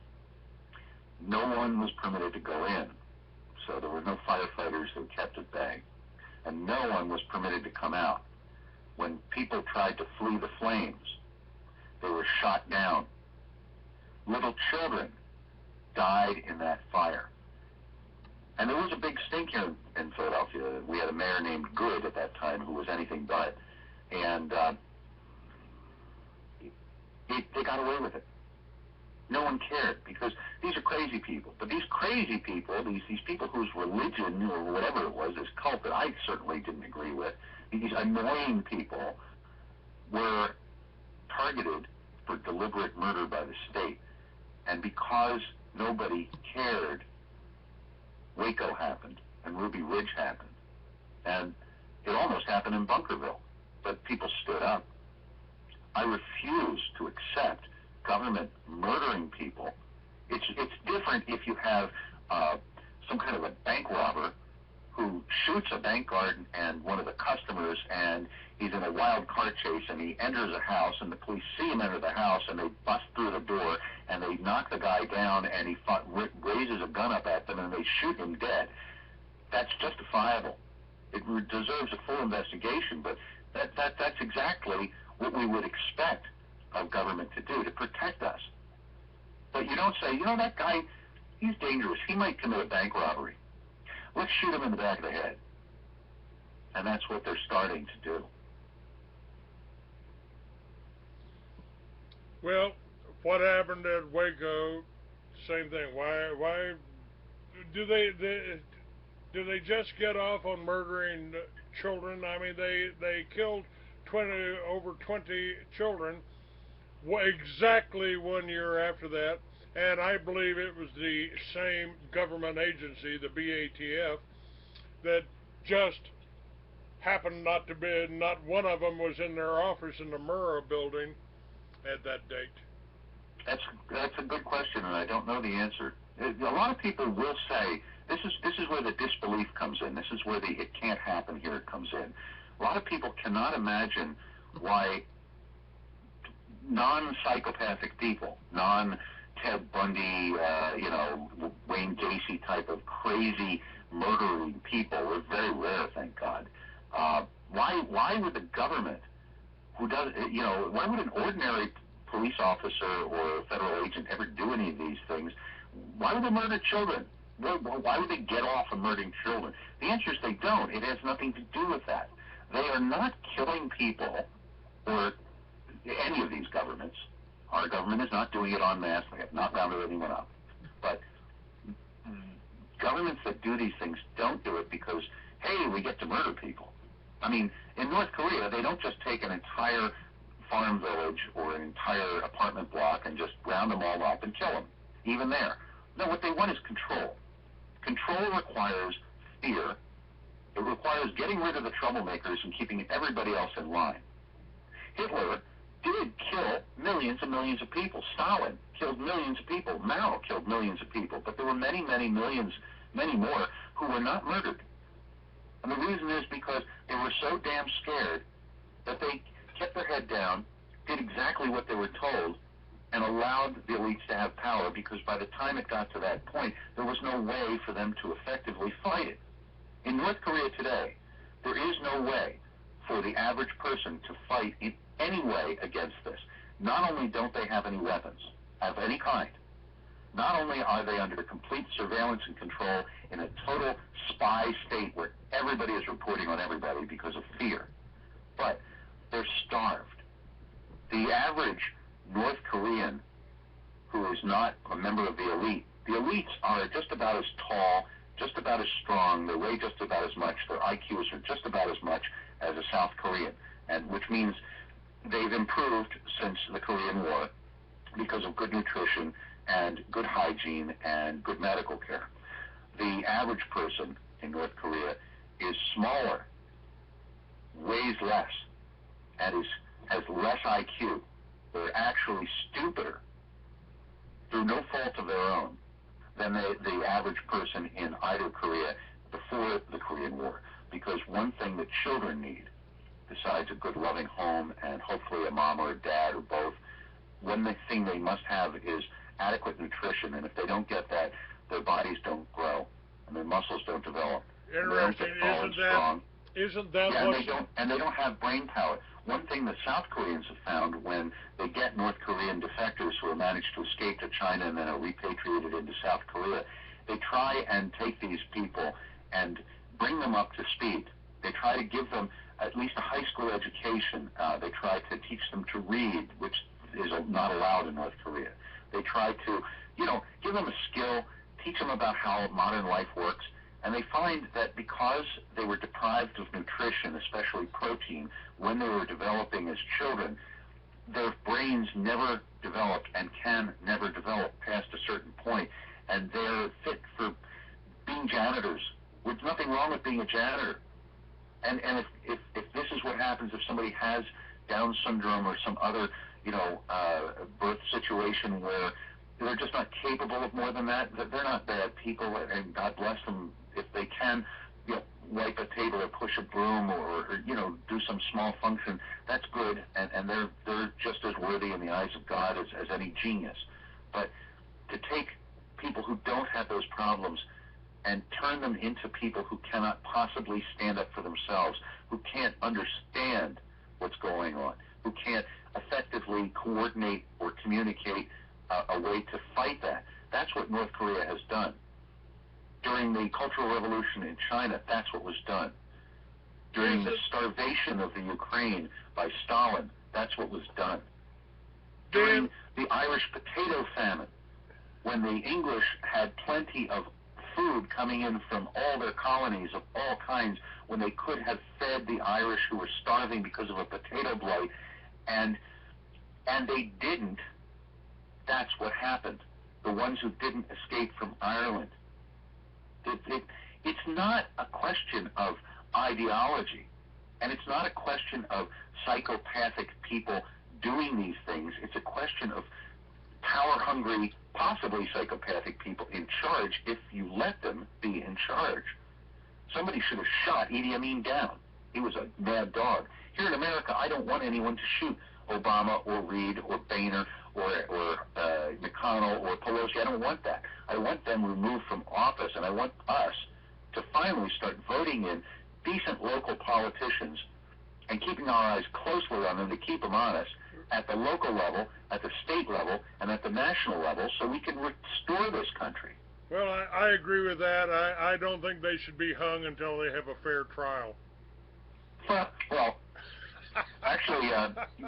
no one was permitted to go in, so there were no firefighters who kept at bay, and no one was permitted to come out. when people tried to flee the flames, they were shot down. Little children died in that fire. And there was a big stink here in Philadelphia. We had a mayor named Good at that time who was anything but. And they got away with it. No one cared because these are crazy people. But these crazy people, these people whose religion or whatever it was, this cult that I certainly didn't agree with, these annoying people were targeted for deliberate murder by the state. And because nobody cared, Waco happened and Ruby Ridge happened. And it almost happened in Bunkerville. But people stood up. I refuse to accept government murdering people. It's different if you have some kind of a bank robber who shoots a bank guard and one of the customers, and he's in a wild car chase, and he enters a house, and the police see him enter the house, and they bust through the door, and they knock the guy down, and he raises a gun up at them, and they shoot him dead. That's justifiable. It deserves a full investigation, but that's exactly what we would expect of government to do, to protect us. But you don't say, that guy, he's dangerous. He might commit a bank robbery. Let's shoot him in the back of the head. And that's what they're starting to do. Well, what happened at Waco, same thing. Why do they just get off on murdering children? I mean, they killed over 20 children exactly 1 year after that, and I believe it was the same government agency, the BATF, that just happened not one of them was in their office in the Murrah building at that date. That's a good question, and I don't know the answer. A lot of people will say this is where the disbelief comes in. This is where the it can't happen here comes in. A lot of people cannot imagine why non-psychopathic people, non-Ted Bundy, Wayne Gacy type of crazy murdering people, are very rare, thank God. Why would the government, who does, why would an ordinary police officer or a federal agent ever do any of these things? Why would they murder children? Why would they get off on murdering children? The answer is they don't. It has nothing to do with that. They are not killing people, or any of these governments. Our government is not doing it en masse. They have not rounded anyone up. But governments that do these things don't do it because, hey, we get to murder people. I mean, in North Korea, they don't just take an entire farm village or an entire apartment block and just round them all up and kill them, even there. No, what they want is control. Control requires fear. It requires getting rid of the troublemakers and keeping everybody else in line. Hitler did kill millions and millions of people. Stalin killed millions of people. Mao killed millions of people. But there were many, many millions, many more who were not murdered. And the reason is because they were so damn scared that they kept their head down, did exactly what they were told, and allowed the elites to have power, because by the time it got to that point, there was no way for them to effectively fight it. In North Korea today, there is no way for the average person to fight in any way against this. Not only don't they have any weapons of any kind, not only are they under complete surveillance and control in a total spy state where everybody is reporting on everybody because of fear, but they're starved. The average North Korean who is not a member of the elite, the elites are just about as tall, just about as strong, they weigh just about as much, their IQs are just about as much as a South Korean, and which means they've improved since the Korean War because of good nutrition and good hygiene and good medical care. The average person in North Korea is smaller, weighs less, and has less IQ. They're actually stupider, through no fault of their own, than the average person in either Korea before the Korean War. Because one thing that children need, besides a good loving home and hopefully a mom or a dad or both, one thing they must have is adequate nutrition. And if they don't get that, their bodies don't grow and their muscles don't develop. Interesting. Isn't that yeah, what? and they don't have brain power. One thing that South Koreans have found when they get North Korean defectors who have managed to escape to China and then are repatriated into South Korea, they try and take these people and bring them up to speed. They try to give them at least a high school education. They try to teach them to read, which is not allowed in North Korea. They try to, give them a skill, teach them about how modern life works. And they find that because they were deprived of nutrition, especially protein, when they were developing as children, their brains never developed and can never develop past a certain point. And they're fit for being janitors. There's nothing wrong with being a janitor. And if this is what happens if somebody has Down syndrome or some other, birth situation where they're just not capable of more than that, they're not bad people, and God bless them if they can, wipe a table or push a broom or do some small function. That's good, and they're just as worthy in the eyes of God as any genius. But to take people who don't have those problems and turn them into people who cannot possibly stand up for themselves, who can't understand what's going on, who can't effectively coordinate or communicate a way to fight that. That's what North Korea has done. During the Cultural Revolution in China, that's what was done. During the starvation of the Ukraine by Stalin, that's what was done. During the Irish potato famine, when the English had plenty of food coming in from all their colonies of all kinds, when they could have fed the Irish who were starving because of a potato blight, and they didn't, that's what happened. The ones who didn't escape from Ireland. It's not a question of ideology, and it's not a question of psychopathic people doing these things. It's a question of power-hungry, possibly psychopathic people in charge if you let them be in charge. Somebody should have shot Idi Amin down. He was a mad dog. Here in America, I don't want anyone to shoot Obama or Reid or Boehner or McConnell or Pelosi. I don't want that. I want them removed from office, and I want us to finally start voting in decent local politicians and keeping our eyes closely on them to keep them honest at the local level, at the state level, and at the national level so we can restore this country. Well, I agree with that. I don't think they should be hung until they have a fair trial. Well, actually,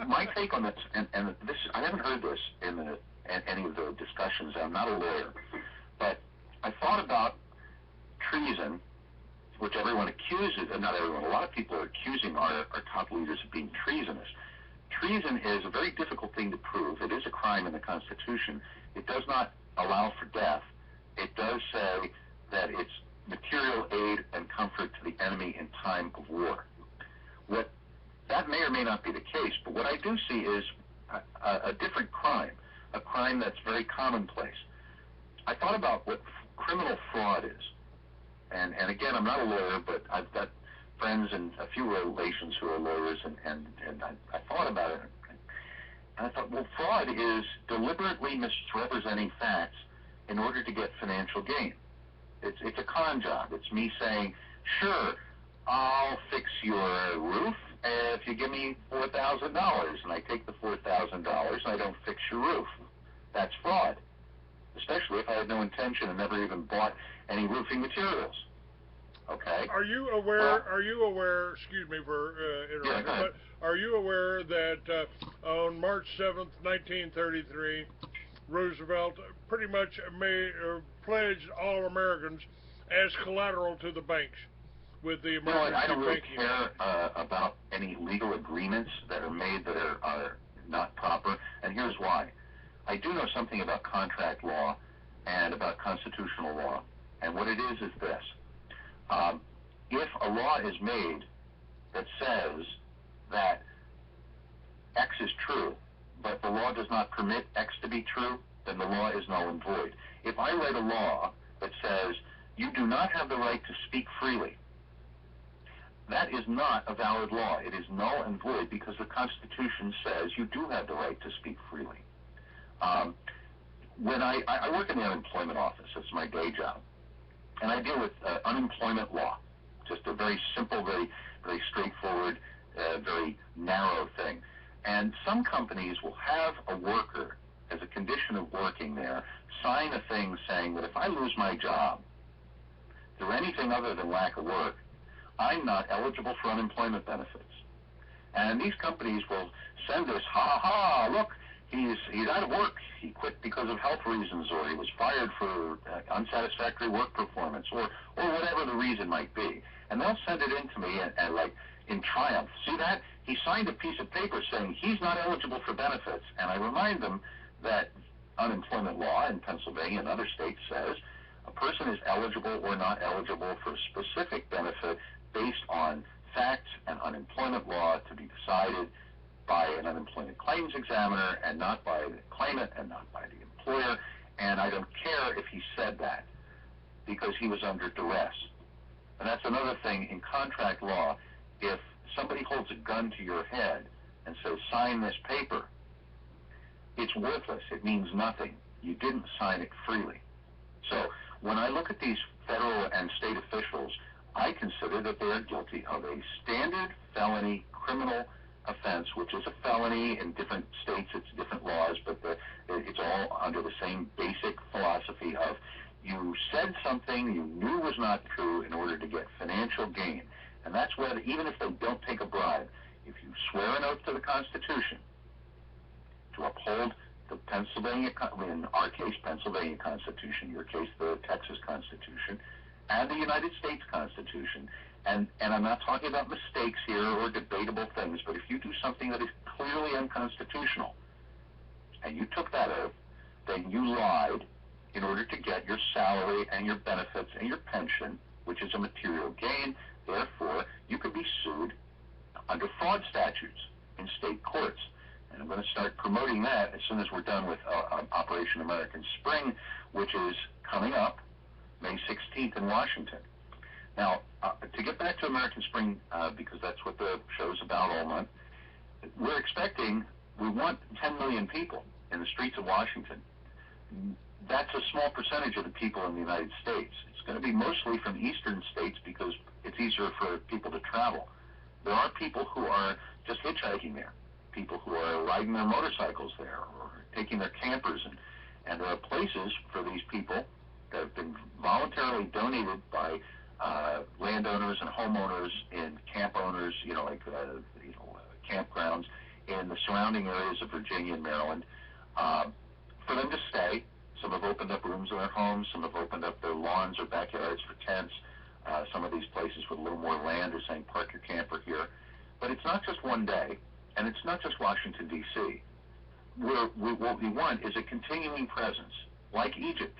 my take on this, and this, I haven't heard this in any of the discussions. I'm not a lawyer, but I thought about treason, which everyone accuses, and not everyone, a lot of people are accusing our top leaders of being treasonous. Treason is a very difficult thing to prove. It is a crime in the Constitution. It does not allow for death. It does say that it's material aid and comfort to the enemy in time of war. That may or may not be the case, but what I do see is a different crime, a crime that's very commonplace. I thought about what criminal fraud is. And again, I'm not a lawyer, but I've got friends and a few relations who are lawyers, and I thought about it. And I thought, well, fraud is deliberately misrepresenting facts in order to get financial gain. It's a con job. It's me saying, sure, I'll fix your roof if you give me $4,000, and I take the $4,000 and I don't fix your roof. That's fraud, especially if I had no intention and never even bought any roofing materials. Okay. Are you aware? Excuse me for interrupting, but are you aware that on March 7th, 1933, Roosevelt pretty much pledged all Americans as collateral to the banks with the emergency I don't really banking. care about any legal agreements that are made that are not proper, and here's why. I do know something about contract law and about constitutional law, and what it is this. If a law is made that says that X is true, but the law does not permit X to be true, then the law is null and void. If I write a law that says you do not have the right to speak freely, that is not a valid law. It is null and void because the Constitution says you do have the right to speak freely. When I work in the unemployment office, it's my day job, and I deal with unemployment law just a very simple, very straightforward, very narrow thing. And some companies will have a worker, as a condition of working there, sign a thing saying that if I lose my job through anything other than lack of work, I'm not eligible for unemployment benefits. And these companies will send this, ha ha, look, he's out of work. He quit because of health reasons, or he was fired for unsatisfactory work performance, or whatever the reason might be. And they'll send it in to me and like in triumph. See that? He signed a piece of paper saying he's not eligible for benefits. And I remind them that unemployment law in Pennsylvania and other states says a person is eligible or not eligible for a specific benefit based on facts and unemployment law to be decided by an unemployment claims examiner and not by the claimant and not by the employer. And I don't care if he said that, because he was under duress. And that's another thing in contract law. If somebody holds a gun to your head and says, sign this paper, it's worthless. It means nothing. You didn't sign it freely. So when I look at these federal and state officials, I consider that they are guilty of a standard felony criminal offense, which is a felony. In different states it's different laws, but it's all under the same basic philosophy of you said something you knew was not true in order to get financial gain. And that's where, even if they don't take a bribe, if you swear an oath to the Constitution to uphold the Pennsylvania, in our case, Pennsylvania Constitution, your case, the Texas Constitution, and the United States Constitution, and I'm not talking about mistakes here or debatable things, but if you do something that is clearly unconstitutional, and you took that oath, then you lied in order to get your salary and your benefits and your pension, which is a material gain. Therefore, you could be sued under fraud statutes in state courts. And I'm going to start promoting that as soon as we're done with Operation American Spring, which is coming up May 16th in Washington. Now, to get back to American Spring, because that's what the show's about all month, we want 10 million people in the streets of Washington. That's a small percentage of the people in the United States. It's going to be mostly from eastern states because it's easier for people to travel. There are people who are just hitchhiking there, people who are riding their motorcycles there or taking their campers, and there are places for these people that have been voluntarily donated by landowners and homeowners and camp owners, campgrounds in the surrounding areas of Virginia and Maryland, for them to stay. Some have opened up rooms in their homes. Some have opened up their lawns or backyards for tents. Some of these places with a little more land are saying park your camper here. But it's not just one day, and it's not just Washington, D.C. What we want is a continuing presence, like Egypt,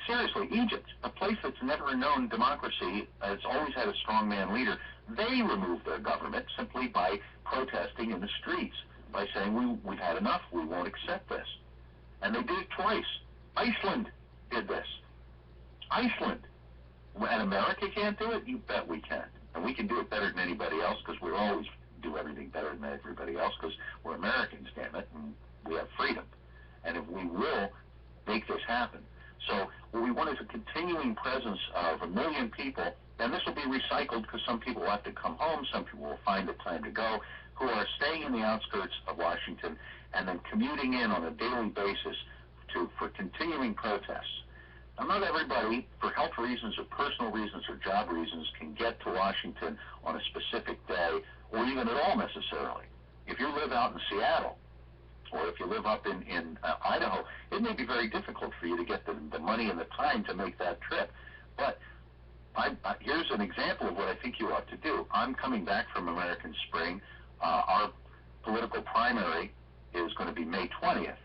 seriously, Egypt, a place that's never known democracy. It's always had a strongman leader. They removed their government simply by protesting in the streets, by saying, we've had enough, we won't accept this. And they did it twice. Iceland did this. Iceland. And America can't do it? You bet we can. And we can do it better than anybody else, because we always do everything better than everybody else, because we're Americans, damn it, and we have freedom. And if we will make this happen. So what we want is a continuing presence of 1 million people, and this will be recycled because some people will have to come home, some people will find a time to go, who are staying in the outskirts of Washington and then commuting in on a daily basis for continuing protests. Now, not everybody, for health reasons or personal reasons or job reasons, can get to Washington on a specific day or even at all necessarily. If you live out in Seattle, or if you live up in Idaho, it may be very difficult for you to get the money and the time to make that trip. But here's an example of what I think you ought to do. I'm coming back from American Spring. Our political primary is going to be May 20th.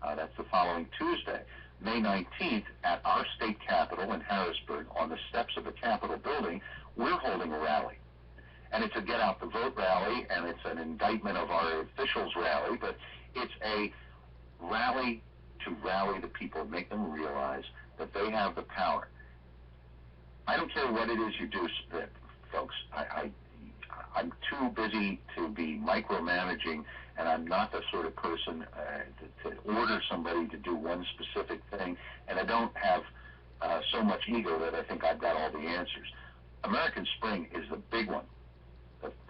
That's the following Tuesday. May 19th, at our state capitol in Harrisburg, on the steps of the Capitol building, we're holding a rally. And it's a get out the vote rally, and it's an indictment of our officials rally, but it's a rally to rally the people, make them realize that they have the power. I don't care what it is you do, folks. I'm too busy to be micromanaging, and I'm not the sort of person to order somebody to do one specific thing, and I don't have so much ego that I think I've got all the answers. American Spring is the big one,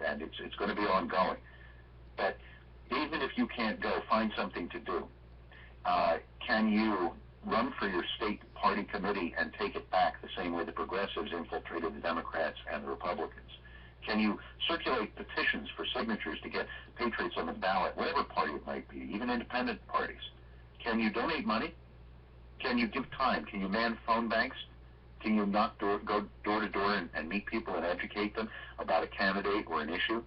and it's going to be ongoing. But even if you can't go, find something to do. Can you run for your state party committee and take it back the same way the progressives infiltrated the Democrats and the Republicans? Can you circulate petitions for signatures to get patriots on the ballot, whatever party it might be, even independent parties? Can you donate money? Can you give time? Can you man phone banks? Can you go door to door and meet people and educate them about a candidate or an issue?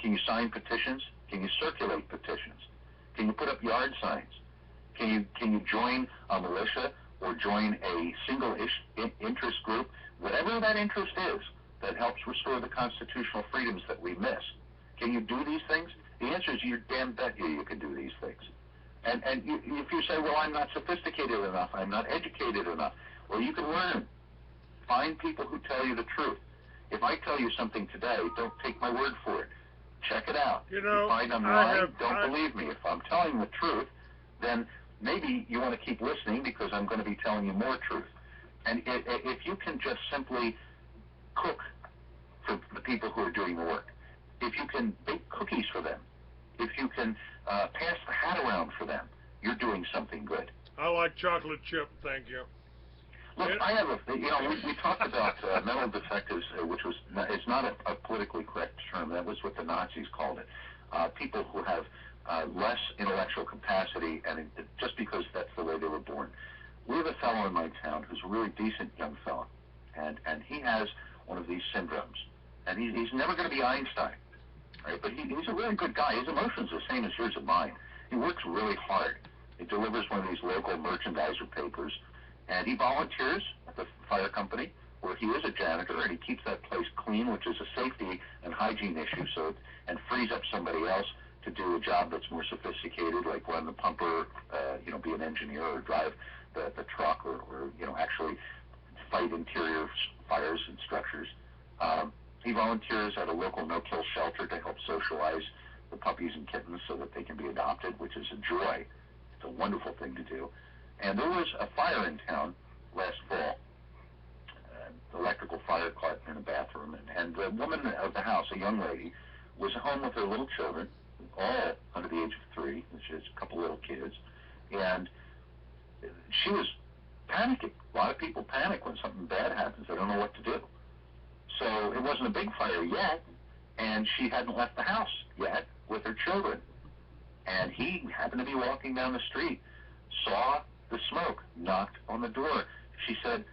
Can you sign petitions? Can you circulate petitions? Can you put up yard signs? Can you join a militia or join a single interest group, whatever that interest is, that helps restore the constitutional freedoms that we miss? Can you do these things? The answer is you're damn bet you can do these things. And if you say, well, I'm not sophisticated enough, I'm not educated enough, well, you can learn. Find people who tell you the truth. If I tell you something today, don't take my word for it. Check it out. You know, if you find I'm lying, don't believe me. If I'm telling the truth, then maybe you want to keep listening because I'm going to be telling you more truth. And if you can just simply cook for the people who are doing the work, if you can bake cookies for them, if you can pass the hat around for them, you're doing something good. I like chocolate chip, thank you. Look, I have we talked about mental defectives, which was it's not a politically correct term. That was what the Nazis called it. People who have less intellectual capacity, and just because that's the way they were born. We have a fellow in my town who's a really decent young fellow, and he has one of these syndromes, and he's never going to be Einstein, right? But he's a really good guy. His emotions are the same as yours and mine. He works really hard. He delivers one of these local merchandiser papers, and he volunteers at the fire company where he is a janitor, and he keeps that place clean, which is a safety and hygiene issue, and frees up somebody else to do a job that's more sophisticated, like run the pumper, be an engineer or drive the truck or actually fight interior fires and structures. He volunteers at a local no-kill shelter to help socialize the puppies and kittens so that they can be adopted, which is a joy. It's a wonderful thing to do. And there was a fire in town last fall, electrical fire caught in a bathroom, and the woman of the house, a young lady, was home with her little children, all under the age of 3, which is a couple little kids, and she was panicking. A lot of people panic when something bad happens. They don't know what to do. So it wasn't a big fire yet, and she hadn't left the house yet with her children. And he happened to be walking down the street, saw the smoke, knocked on the door. She said,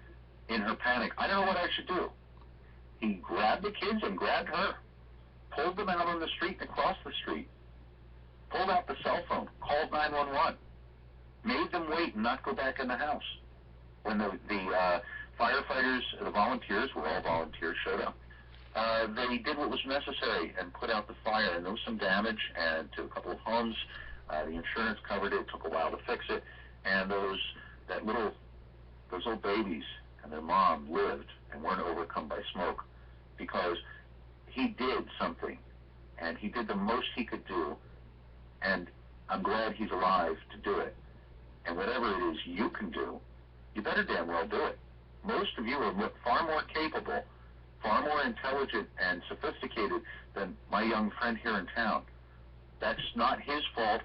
in her panic, I don't know what I should do. He grabbed the kids and grabbed her, pulled them out on the street and across the street, pulled out the cell phone, called 911, made them wait and not go back in the house. When the firefighters, the volunteers, were all volunteers, showed up, they did what was necessary and put out the fire, and there was some damage to a couple of homes. The insurance covered it. It took a while to fix it, and those little babies and their mom lived and weren't overcome by smoke because he did something, and he did the most he could do, and I'm glad he's alive to do it. And whatever it is you can do, you better damn well do it. Most of you are far more capable, far more intelligent and sophisticated than my young friend here in town. That's not his fault,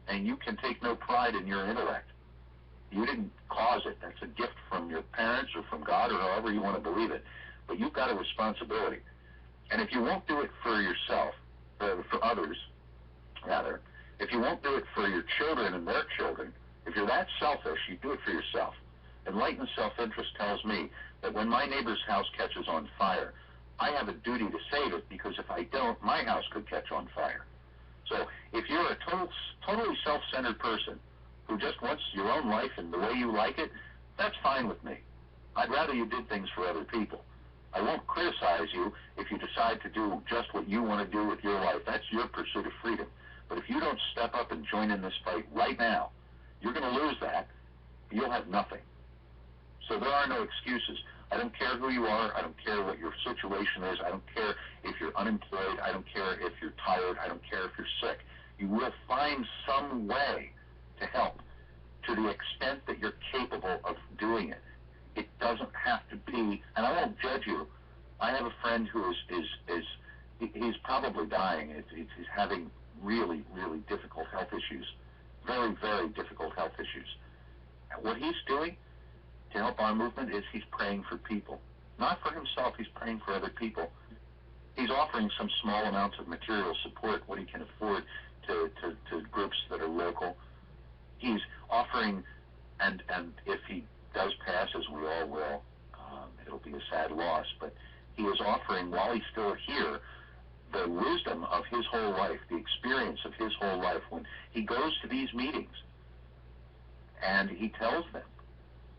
and you can take no pride in your intellect. You didn't cause it. That's a gift from your parents or from God or however you want to believe it. But you've got a responsibility. And if you won't do it for yourself, for others, rather, if you won't do it for your children and their children, if you're that selfish, you do it for yourself. Enlightened self-interest tells me that when my neighbor's house catches on fire, I have a duty to save it, because if I don't, my house could catch on fire. So if you're a totally self-centered person who just wants your own life and the way you like it, that's fine with me. I'd rather you did things for other people. I won't criticize you if you decide to do just what you want to do with your life. That's your pursuit of freedom. But if you don't step up and join in this fight right now, you're going to lose that. You'll have nothing. So there are no excuses. I don't care who you are. I don't care what your situation is. I don't care if you're unemployed. I don't care if you're tired. I don't care if you're sick. You will find some way to help to the extent that you're capable of doing it. It doesn't have to be, and I won't judge you I have a friend who he's probably dying. He's having really, really difficult health issues, very, very difficult health issues. And what he's doing to help our movement is he's praying for people, not for himself. He's praying for other people. He's offering some small amounts of material support, what he can afford, to groups that are local. He's offering, and if he does pass, as we all will, it'll be a sad loss, but he is offering, while he's still here, the wisdom of his whole life, the experience of his whole life. When he goes to these meetings and he tells them,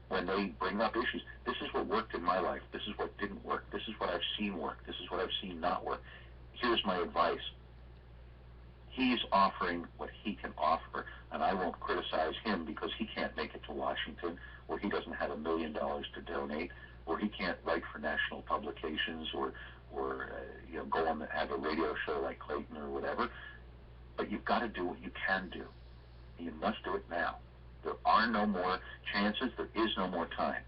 when they bring up issues, this is what worked in my life, this is what didn't work, this is what I've seen work, this is what I've seen not work, here's my advice. He's offering what he can offer, and I won't criticize him because he can't make it to Washington, or he doesn't have $1 million to donate, or he can't write for national publications, or go on and have a radio show like Clayton or whatever. But you've got to do what you can do. You must do it now. There are no more chances. There is no more time.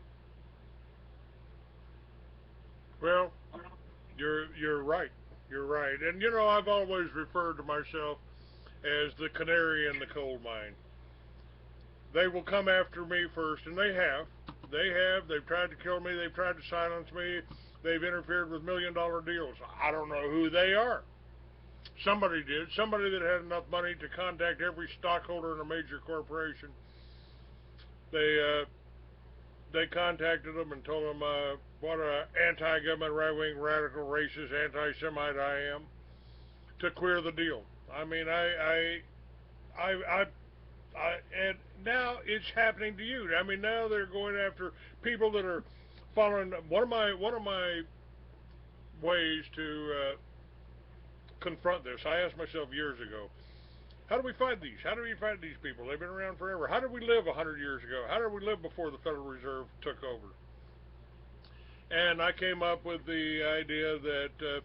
Well, you're right. You're right. And I've always referred to myself as the canary in the coal mine. They will come after me first, and they have. They've tried to kill me. They've tried to silence me. They've interfered with $1 million deals. I don't know who they are. Somebody did. Somebody that had enough money to contact every stockholder in a major corporation. They contacted them and told them what a anti-government, right-wing, radical, racist, anti-Semite I am, to queer the deal. I mean, and now it's happening to you. I mean, now they're going after people that are following. One of my ways to confront this, I asked myself years ago, how do we fight these? How do we fight these people? They've been around forever. How did we live 100 years ago? How did we live before the Federal Reserve took over? And I came up with the idea that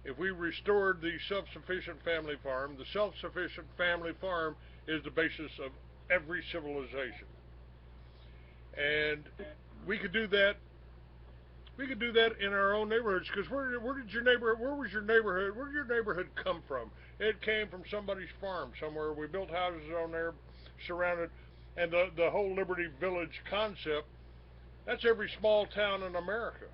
if we restored the self-sufficient family farm, the self-sufficient family farm is the basis of every civilization. And we could do that. We could do that in our own neighborhoods, because where did your neighborhood? Where was your neighborhood? Where did your neighborhood come from? It came from somebody's farm somewhere. We built houses on there, surrounded, and the whole Liberty Village concept. That's every small town in America.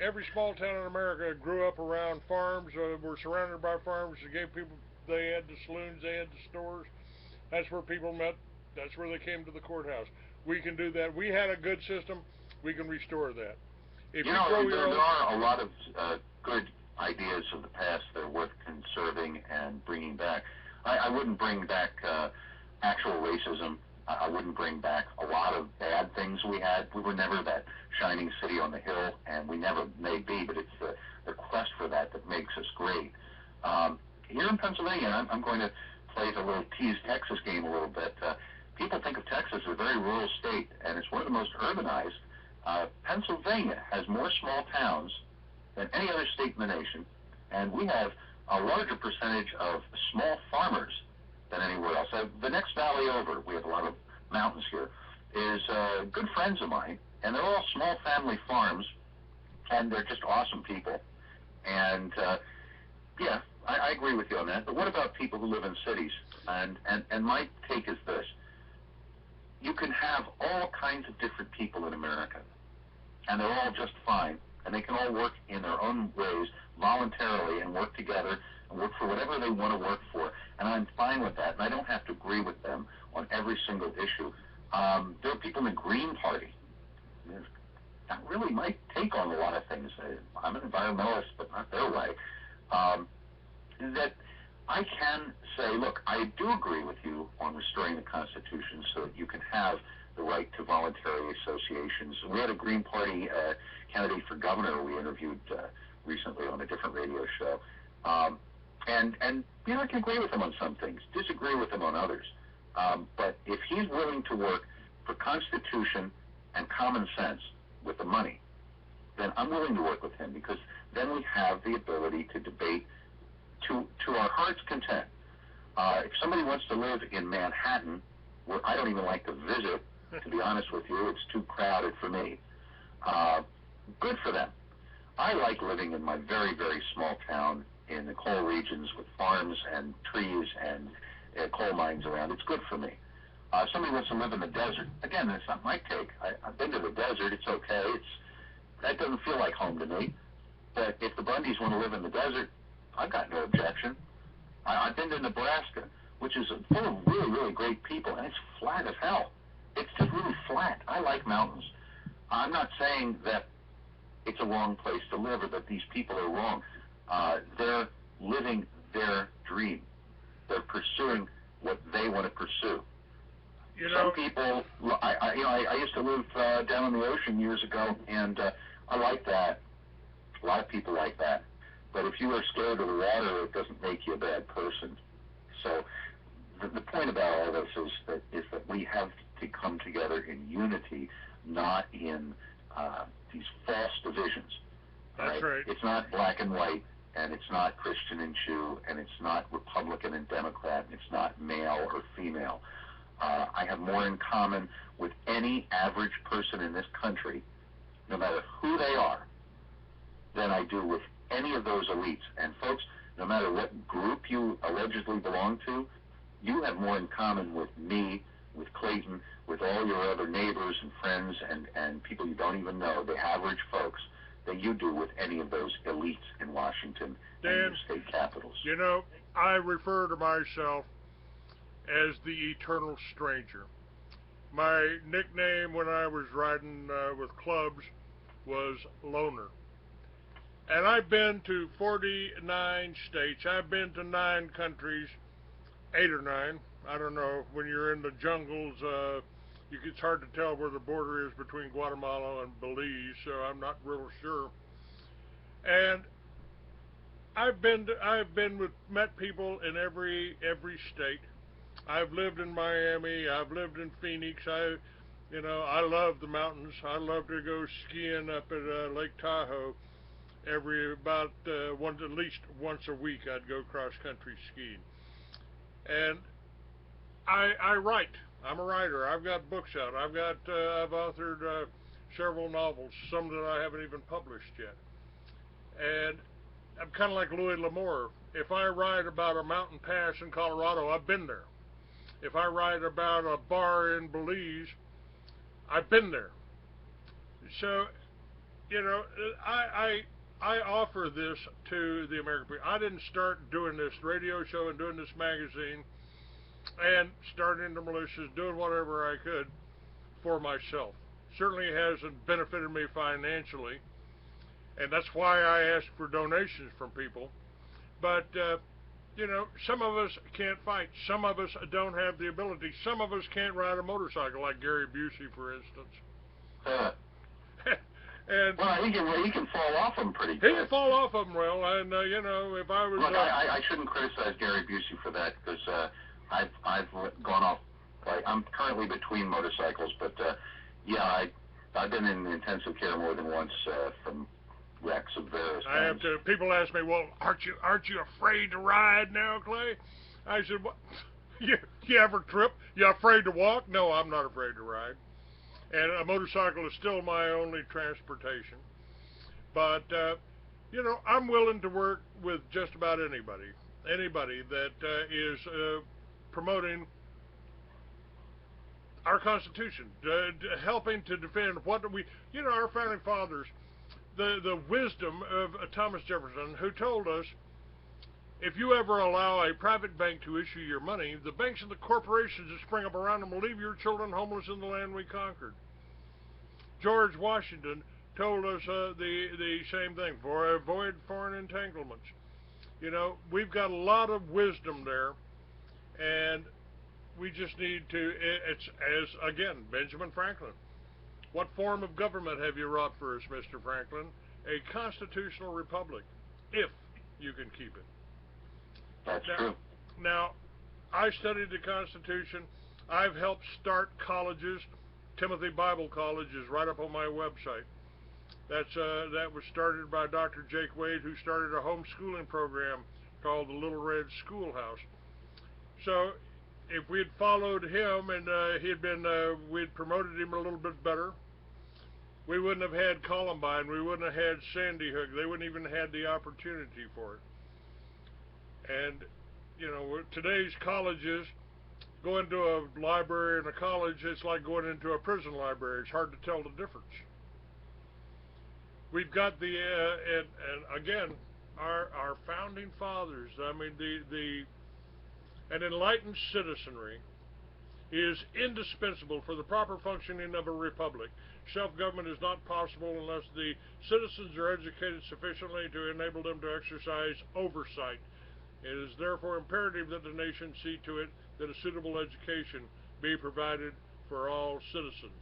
Every small town in America grew up around farms, were surrounded by farms. They gave people. They had the saloons. They had the stores. That's where people met. That's where they came to the courthouse. We can do that. We had a good system. We can restore that. If there are a lot of good ideas of the past that are worth conserving and bringing back. I wouldn't bring back actual racism. I wouldn't bring back a lot of bad things we had. We were never that shining city on the hill, and we never may be, but it's the quest for that makes us great. Here in Pennsylvania, I'm going to play the little tease Texas game a little bit. People think of Texas as a very rural state, and it's one of the most urbanized. Pennsylvania has more small towns than any other state in the nation, and we have a larger percentage of small farmers than anywhere else. The next valley over, we have a lot of mountains here, is good friends of mine, and they're all small family farms, and they're just awesome people. And yeah, I agree with you on that. But what about people who live in cities? And my take is this. You can have all kinds of different people in America, and they're all just fine, and they can all work in their own ways voluntarily and work together and work for whatever they want to work for, and I'm fine with that, and I don't have to agree with them on every single issue. There are people in the Green Party. Not really my take on a lot of things. I'm an environmentalist, but not their way. That I can say, look, I do agree with you on restoring the Constitution so that you can have the right to voluntary associations. We had a Green Party candidate for governor we interviewed recently on a different radio show. And I can agree with him on some things, disagree with him on others. But if he's willing to work for Constitution and common sense with the money, then I'm willing to work with him, because then we have the ability to debate to our heart's content. If somebody wants to live in Manhattan, where I don't even like to visit, to be honest with you, it's too crowded for me, good for them. I like living in my very, very small town in the coal regions with farms and trees and coal mines around. It's good for me. Somebody wants to live in the desert. Again, that's not my take. I've been to the desert. It's okay. That doesn't feel like home to me. But if the Bundys want to live in the desert, I've got no objection. I've been to Nebraska, which is full of really, really great people, and it's flat as hell. It's just really flat. I like mountains. I'm not saying that it's a wrong place to live or that these people are wrong. They're living their dream. They're pursuing what they want to pursue. Some people, I used to live down in the ocean years ago, and I like that. A lot of people like that. But if you are scared of the water, it doesn't make you a bad person. So the point about all this is that we have to come together in unity, not in these false divisions. That's right. It's not black and white, and it's not Christian and Jew, and it's not Republican and Democrat, and it's not male or female. I have more in common with any average person in this country, no matter who they are, than I do with any of those elites. And folks, no matter what group you allegedly belong to, you have more in common with me, with Clayton, with all your other neighbors and friends and people you don't even know, the average folks, than you do with any of those elites in Washington and the state capitals. I refer to myself as the eternal stranger. My nickname when I was riding with clubs was Loner. And I've been to 49 states. I've been to 9 countries, 8 or 9. I don't know. When you're in the jungles, it's hard to tell where the border is between Guatemala and Belize, so I'm not real sure. And I've met people in every state. I've lived in Miami. I've lived in Phoenix. I love the mountains. I love to go skiing up at Lake Tahoe. At least once a week, I'd go cross country skiing. And I write. I'm a writer. I've got books out. I've authored several novels, some that I haven't even published yet. And I'm kind of like Louis L'Amour. If I write about a mountain pass in Colorado, I've been there. If I write about a bar in Belize, I've been there. So, I offer this to the American people. I didn't start doing this radio show and doing this magazine and starting the militias, doing whatever I could for myself. Certainly hasn't benefited me financially, and that's why I ask for donations from people. But, some of us can't fight. Some of us don't have the ability. Some of us can't ride a motorcycle, like Gary Busey, for instance. And well, he can fall off them pretty good. He can fall off them well, and if I was... Look, I shouldn't criticize Gary Busey for that, because I've gone off. I'm currently between motorcycles, but I've been in intensive care more than once from wrecks of various kinds. People ask me, well, aren't you afraid to ride now, Clay? I said, what? You ever trip? You afraid to walk? No, I'm not afraid to ride. And a motorcycle is still my only transportation. But, I'm willing to work with just about anybody that is promoting our Constitution, helping to defend what we, our founding fathers, the wisdom of Thomas Jefferson, who told us, if you ever allow a private bank to issue your money, the banks and the corporations that spring up around them will leave your children homeless in the land we conquered. George Washington told us the same thing, for avoid foreign entanglements. We've got a lot of wisdom there, and we just need to, again, Benjamin Franklin. What form of government have you wrought for us, Mr. Franklin? A constitutional republic, if you can keep it. That's true. Now, I studied the Constitution. I've helped start colleges. Timothy Bible College is right up on my website. That was started by Dr. Jake Wade, who started a homeschooling program called the Little Red Schoolhouse. So, if we'd followed him and we'd promoted him a little bit better, we wouldn't have had Columbine, we wouldn't have had Sandy Hook, they wouldn't even had the opportunity for it. And, you know, today's colleges, going to a library in a college, it's like going into a prison library. It's hard to tell the difference. We've got the, and again, our founding fathers, I mean, an enlightened citizenry is indispensable for the proper functioning of a republic. Self-government is not possible unless the citizens are educated sufficiently to enable them to exercise oversight. It is therefore imperative that the nation see to it that a suitable education be provided for all citizens.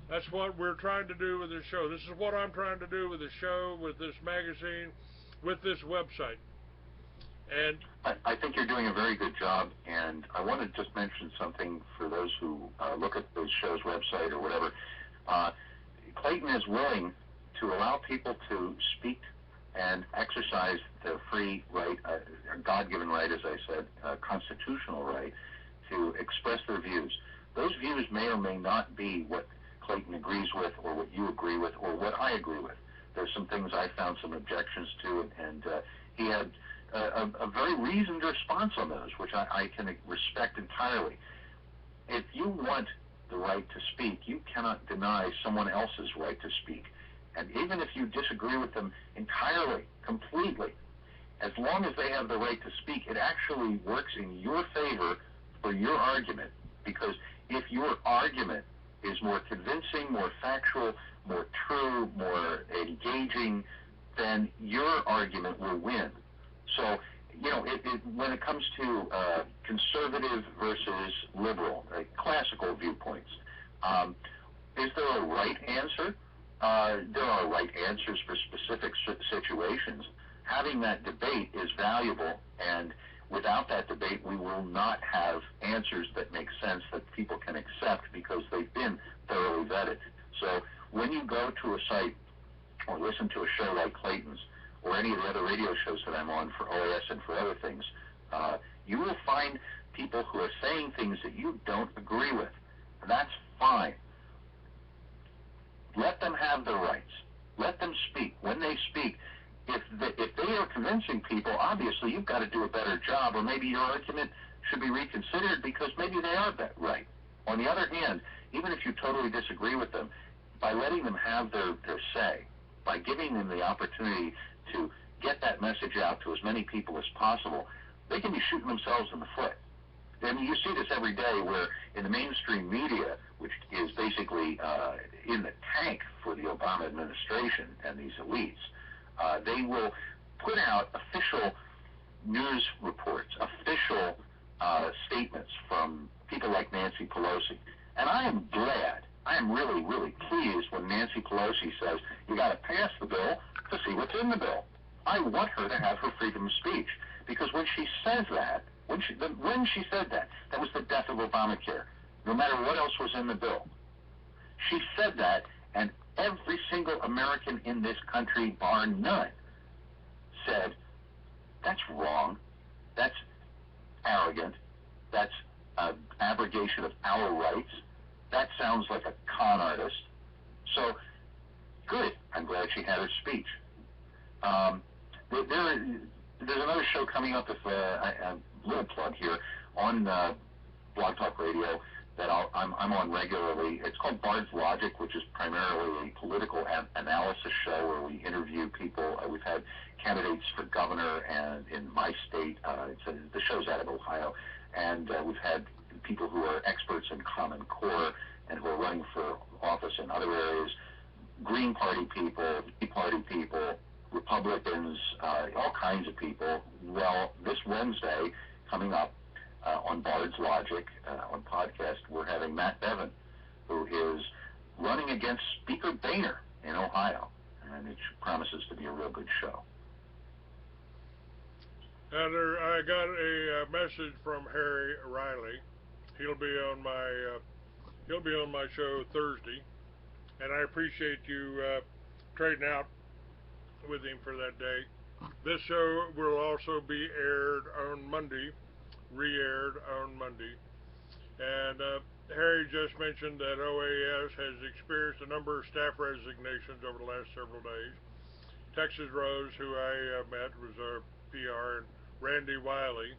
That's what we're trying to do with this show. This is what I'm trying to do with this show, with this magazine, with this website. And I think you're doing a very good job, and I want to just mention something for those who look at the show's website or whatever. Clayton is willing to allow people to speak and exercise their free right, a God-given right, as I said, a constitutional right, to express their views. Those views may or may not be what Clayton agrees with, or what you agree with, or what I agree with. There's some things I found some objections to, and he had a very reasoned response on those, which I can respect entirely. If you want the right to speak, you cannot deny someone else's right to speak. And even if you disagree with them entirely, completely, as long as they have the right to speak, it actually works in your favor for your argument. Because if your argument is more convincing, more factual, more true, more engaging, then your argument will win. So, you know, when it comes to conservative versus liberal, classical viewpoints, is there a right answer? There are right answers for specific situations. Having that debate is valuable, and without that debate, we will not have answers that make sense, that people can accept, because they've been thoroughly vetted. So when you go to a site or listen to a show like Clayton's, or any of the other radio shows that I'm on for OAS and for other things, you will find people who are saying things that you don't agree with. And that's fine. Let them have their rights. Let them speak. When they speak, if they are convincing people, obviously you've got to do a better job, or maybe your argument should be reconsidered because maybe they are right. On the other hand, even if you totally disagree with them, by letting them have their say, by giving them the opportunity to get that message out to as many people as possible, they can be shooting themselves in the foot. I mean, you see this every day where in the mainstream media, which is basically in the tank for the Obama administration and these elites, they will put out official news reports, official statements from people like Nancy Pelosi. And I am glad, I am really, really pleased when Nancy Pelosi says, you got to pass the bill to see what's in the bill. I want her to have her freedom of speech, because when she says that, when she said that, that was the death of Obamacare, no matter what else was in the bill. She said that, and every single American in this country, bar none, said, that's wrong, that's arrogant, that's an abrogation of our rights, that sounds like a con artist. So, good, I'm glad she had her speech. There's another show coming up, if a little plug here, on Blog Talk Radio that I'm on regularly. It's called Bard's Logic, which is primarily a political analysis show where we interview people. We've had candidates for governor and in my state. The show's out of Ohio. And we've had people who are experts in Common Core and who are running for office in other areas, Green Party people, Tea Party people, Republicans, all kinds of people. Well, this Wednesday, coming up on Bard's Logic, on podcast, we're having Matt Bevin, who is running against Speaker Boehner in Ohio, and it promises to be a real good show. And I got a message from Harry Riley. He'll be on my show Thursday, and I appreciate you trading out with him for that day. This show will also be aired on Monday, re-aired on Monday, and Harry just mentioned that OAS has experienced a number of staff resignations over the last several days. Texas Rose, who I met, was our PR, and Randy Wiley,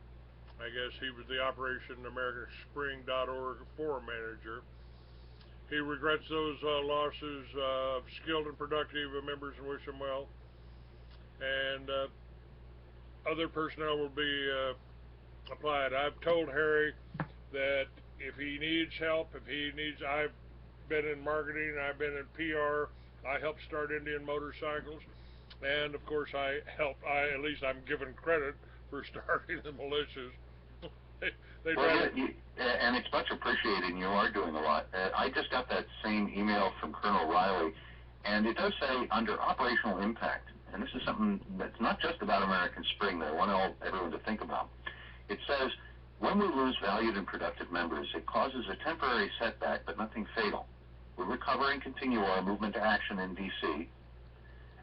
I guess he was the OperationAmericanSpring.org forum manager. He regrets those losses of skilled and productive members and wish them well. And other personnel will be applied. I've told Harry that if he needs help, I've been in marketing, I've been in PR, I helped start Indian Motorcycles, and of course at least I'm given credit for starting the militias. they Well, and it's much appreciated, and you are doing a lot. I just got that same email from Colonel Riley, and it does say under operational impact, and this is something that's not just about American Spring that I want everyone to think about. It says, when we lose valued and productive members, it causes a temporary setback, but nothing fatal. We recover and continue our movement to action in D.C.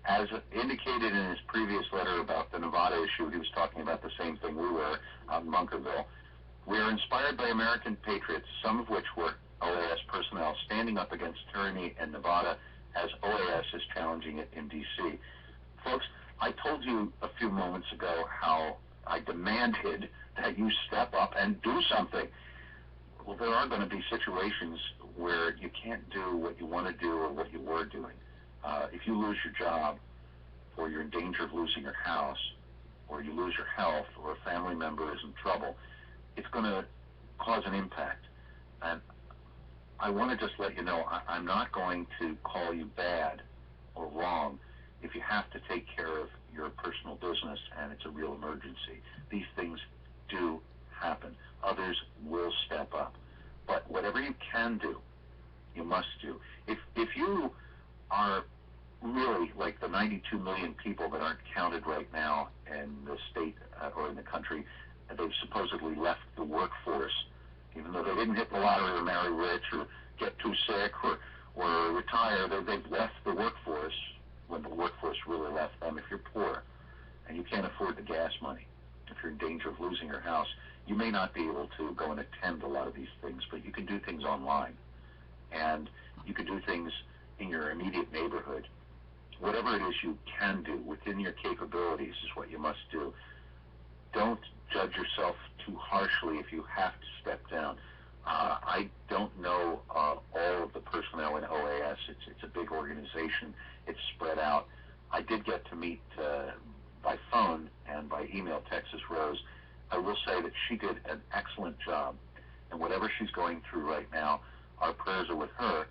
As indicated in his previous letter about the Nevada issue, he was talking about the same thing we were out in Bunkerville. We are inspired by American patriots, some of which were OAS personnel, standing up against tyranny in Nevada as OAS is challenging it in D.C. Folks, I told you a few moments ago how I demanded that you step up and do something. Well, there are going to be situations where you can't do what you want to do or what you were doing. If you lose your job, or you're in danger of losing your house, or you lose your health, or a family member is in trouble, it's going to cause an impact. And I want to just let you know, I'm not going to call you bad or wrong if you have to take care of your personal business and it's a real emergency. These things do happen. Others will step up. But whatever you can do, you must do. If you are really like the 92 million people that aren't counted right now in the state or in the country, they've supposedly left the workforce, even though they didn't hit the lottery or marry rich or get too sick or retire. They've left the workforce when the workforce really left them. If you're poor and you can't afford the gas money, if you're in danger of losing your house, you may not be able to go and attend a lot of these things, but you can do things online. And you can do things in your immediate neighborhood. Whatever it is you can do within your capabilities is what you must do. Don't judge yourself too harshly if you have to step down. I don't know all of the personnel in OAS. It's a big organization. It's spread out. I did get to meet by phone and by email Texas Rose. I will say that she did an excellent job. And whatever she's going through right now, our prayers are with her.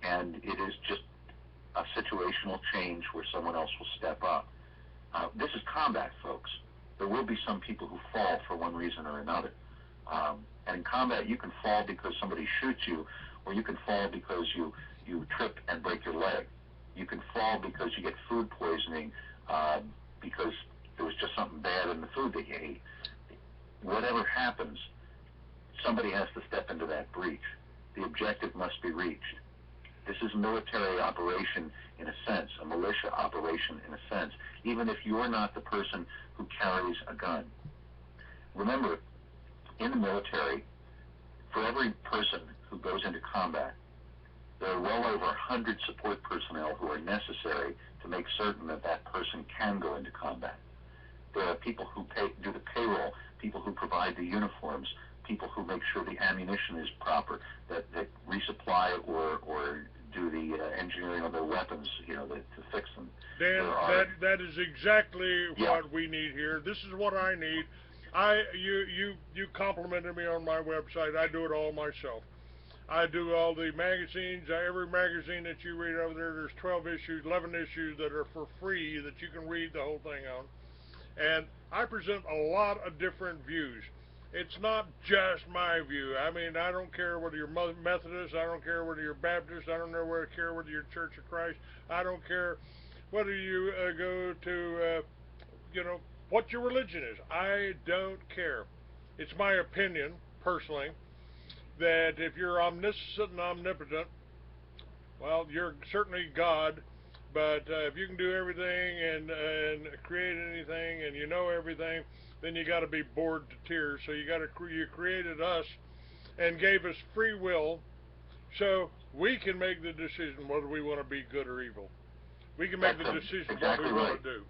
And it is just a situational change where someone else will step up. This is combat, folks. There will be some people who fall for one reason or another. And in combat, you can fall because somebody shoots you, or you can fall because you trip and break your leg. You can fall because you get food poisoning because there was just something bad in the food that you ate. Whatever happens, somebody has to step into that breach. The objective must be reached. This is a military operation in a sense, a militia operation in a sense, even if you're not the person who carries a gun. Remember, in the military, for every person who goes into combat, there are well over 100 support personnel who are necessary to make certain that that person can go into combat. There are people who do the payroll, people who provide the uniforms, people who make sure the ammunition is proper, that resupply or do the engineering of their weapons, to fix them. Dan, that is exactly what we need here. This is what I need. You complimented me on my website. I do it all myself. I do all the magazines. Every magazine that you read over there's 12 issues, 11 issues that are for free that you can read the whole thing on. And I present a lot of different views. It's not just my view. I mean, I don't care whether you're Methodist, I don't care whether you're Baptist, I don't care whether you're Church of Christ, I don't care whether you go to, what your religion is. I don't care. It's my opinion, personally, that if you're omniscient and omnipotent, well, you're certainly God, but if you can do everything and create anything and you know everything, then you got to be bored to tears. So you created us and gave us free will, so we can make the decision whether we want to be good or evil. We can make the decision exactly what we want to do.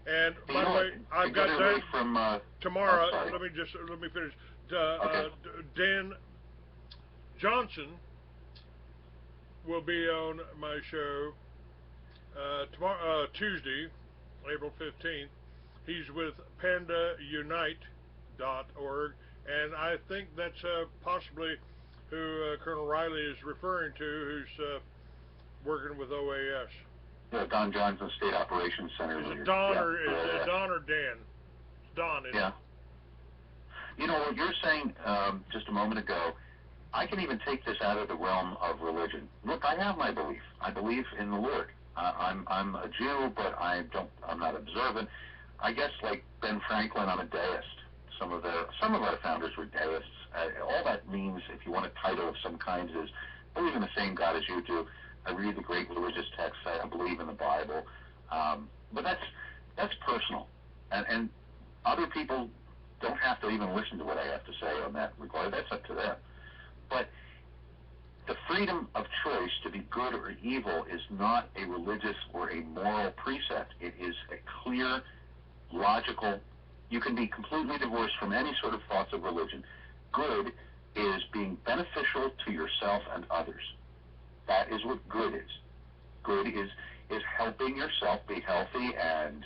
And by the way, I've got that from tomorrow. Let me finish. Okay. Dan Johnson will be on my show tomorrow, Tuesday, April 15th. He's with pandaunite.org, and I think that's possibly who Colonel Riley is referring to, who's working with OAS. Yeah, Don Johnson, State Operations Center. Is it Don or Dan? Don, isn't it? You know what you're saying just a moment ago, I can even take this out of the realm of religion. Look, I have my belief. I believe in the Lord. I'm a Jew, but I'm not observant. I guess like Ben Franklin, I'm a deist. Some of our founders were deists. All that means, if you want a title of some kind, is believe in the same God as you do. I read the great religious texts. I believe in the Bible. But that's personal, and other people don't have to even listen to what I have to say on that regard. That's up to them. But the freedom of choice to be good or evil is not a religious or a moral precept. It is a clear, logical. You can be completely divorced from any sort of thoughts of religion. Good is being beneficial to yourself and others. That is what good is. Good is helping yourself be healthy and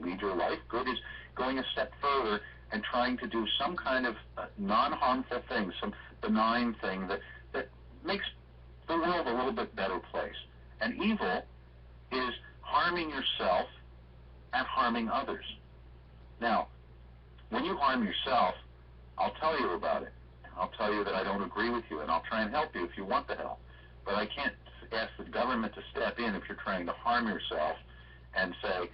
lead your life. Good is going a step further and trying to do some kind of non-harmful thing, some benign thing that makes the world a little bit better place. And evil is harming yourself and harming others. Now, when you harm yourself, I'll tell you about it. I'll tell you that I don't agree with you, and I'll try and help you if you want the help. But I can't ask the government to step in if you're trying to harm yourself and say,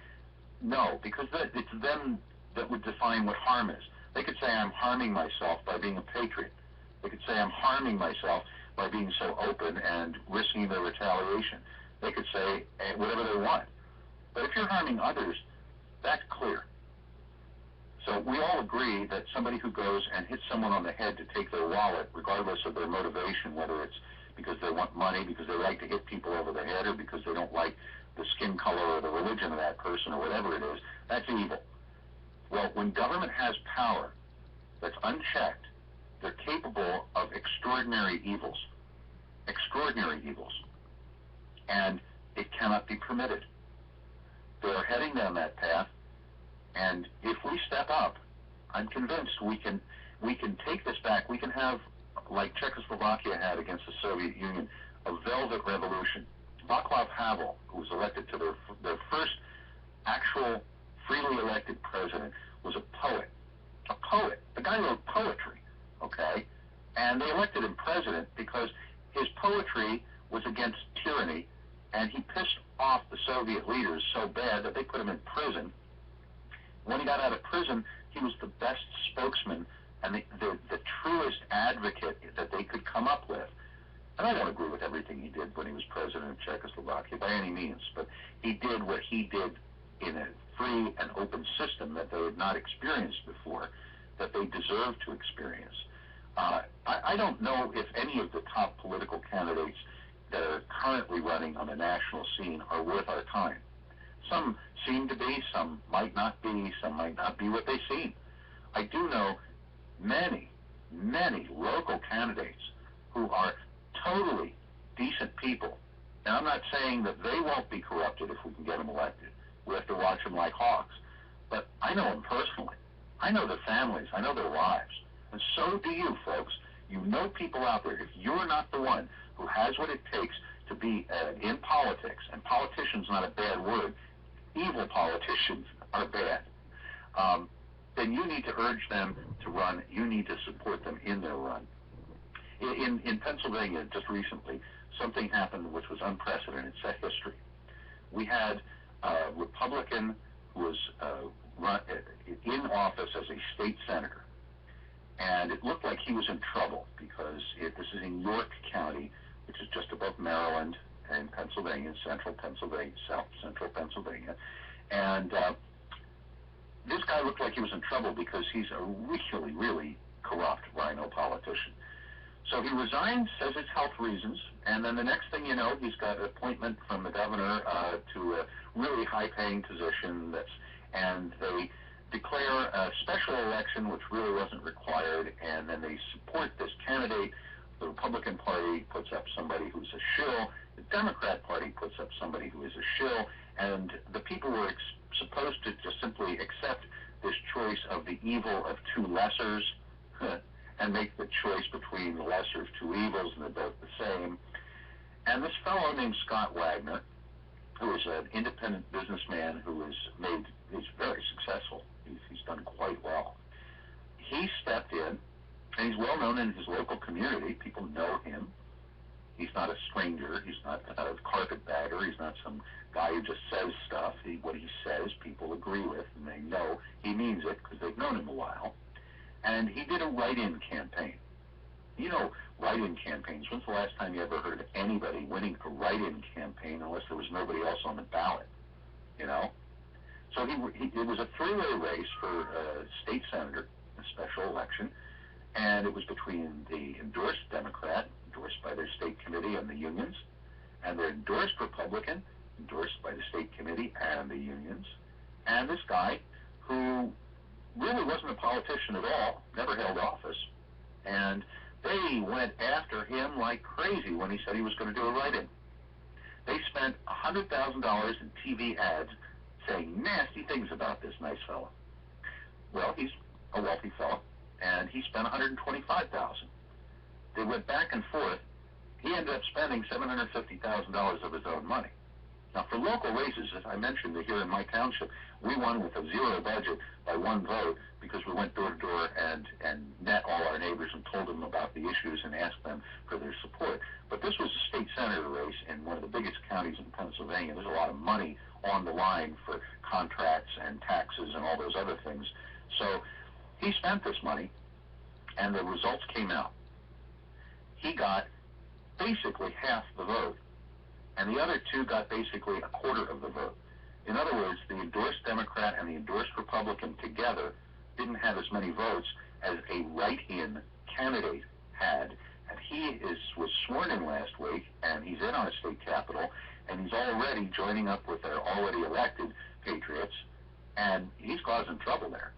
no, because it's them that would define what harm is. They could say I'm harming myself by being a patriot. They could say I'm harming myself by being so open and risking their retaliation. They could say whatever they want. But if you're harming others, that's clear. So we all agree that somebody who goes and hits someone on the head to take their wallet, regardless of their motivation, whether it's because they want money, because they like to hit people over the head, or because they don't like the skin color or the religion of that person or whatever it is, that's evil. Well, when government has power that's unchecked, they're capable of extraordinary evils. Extraordinary evils. And it cannot be permitted. They're heading down that path, and if we step up, I'm convinced we can take this back. We can have, like Czechoslovakia had against the Soviet Union, a velvet revolution. Václav Havel, who was elected to their first actual freely elected president, was a poet. A poet. The guy wrote poetry, okay? And they elected him president because his poetry was against tyranny, and he pissed off the Soviet leaders so bad that they put him in prison. When he got out of prison, he was the best spokesman and the truest advocate that they could come up with. And I don't agree with everything he did when he was president of Czechoslovakia by any means, but he did what he did in a free and open system that they had not experienced before, that they deserved to experience. I don't know if any of the top political candidates that are currently running on the national scene are worth our time. Some seem to be, some might not be, some might not be what they seem. I do know many, many local candidates who are totally decent people. And I'm not saying that they won't be corrupted if we can get them elected. We have to watch them like hawks. But I know them personally. I know their families. I know their lives. And so do you, folks. You know people out there. If you're not the one who has what it takes to be in politics, and politician's not a bad word, evil politicians are bad, then you need to urge them to run. You need to support them in their run. In Pennsylvania, just recently, something happened which was unprecedented, set history. We had a Republican who was in office as a state senator, and it looked like he was in trouble because this is in York County, which is just above Maryland and Pennsylvania, central Pennsylvania, south central Pennsylvania, and this guy looked like he was in trouble because he's a really, really corrupt rhino politician. he resigns, says it's health reasons, and then the next thing you know, he's got an appointment from the governor to a really high-paying position, and they declare a special election, which really wasn't required, and then they support this candidate. The Republican Party puts up somebody who's a shill. The Democrat Party puts up somebody who is a shill, and the people were supposed to just simply accept this choice of the evil of two lessers and make the choice between the lesser of two evils, and they're both the same. And this fellow named Scott Wagner, who is an independent businessman who is very successful. He's done quite well. He stepped in, and he's well known in his local community. People know him. He's not a stranger. He's not a carpetbagger. He's not some guy who just says stuff. What he says, people agree with, and they know he means it because they've known him a while. And he did a write-in campaign. You know, write-in campaigns. When's the last time you ever heard of anybody winning a write-in campaign unless there was nobody else on the ballot? You know? So it was a three-way race for state senator, a special election, and it was between the endorsed Democrat, endorsed by their state committee and the unions, and the endorsed Republican, endorsed by the state committee and the unions, and this guy who really wasn't a politician at all, never held office, and they went after him like crazy when he said he was going to do a write-in. They spent $100,000 in TV ads saying nasty things about this nice fellow. Well, he's a wealthy fellow, and he spent $125,000. They went back and forth. He ended up spending $750,000 of his own money. Now, for local races, as I mentioned here in my township, we won with a zero budget by one vote because we went door to door and met all our neighbors and told them about the issues and asked them for their support. But this was a state senator race in one of the biggest counties in Pennsylvania. There's a lot of money on the line for contracts and taxes and all those other things. So he spent this money, and the results came out. He got basically half the vote, and the other two got basically a quarter of the vote. In other words, the endorsed Democrat and the endorsed Republican together didn't have as many votes as a write-in candidate had. And he was sworn in last week, and he's in our state capitol, and he's already joining up with their already elected patriots, and he's causing trouble there.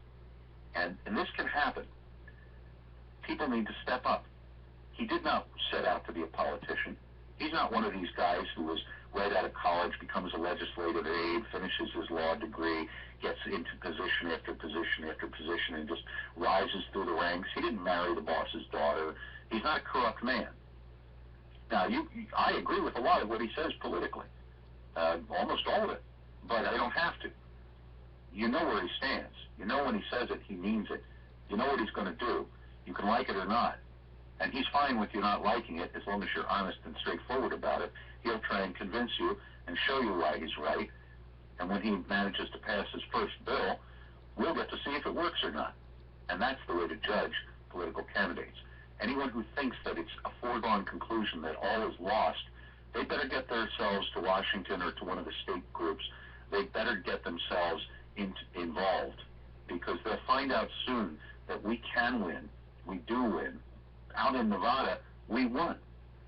And this can happen. People need to step up. He did not set out to be a politician. He's not one of these guys who was right out of college, becomes a legislative aide, finishes his law degree, gets into position after position after position, and just rises through the ranks. He didn't marry the boss's daughter. He's not a corrupt man. Now, I agree with a lot of what he says politically, almost all of it, but I don't have to. You know where he stands. You know when he says it, he means it. You know what he's going to do. You can like it or not. And he's fine with you not liking it as long as you're honest and straightforward about it. He'll try and convince you and show you why he's right. And when he manages to pass his first bill, we'll get to see if it works or not. And that's the way to judge political candidates. Anyone who thinks that it's a foregone conclusion that all is lost, they better get themselves to Washington or to one of the state groups. They better get themselves involved, because they'll find out soon that we can win. We do win. Out in Nevada, we won.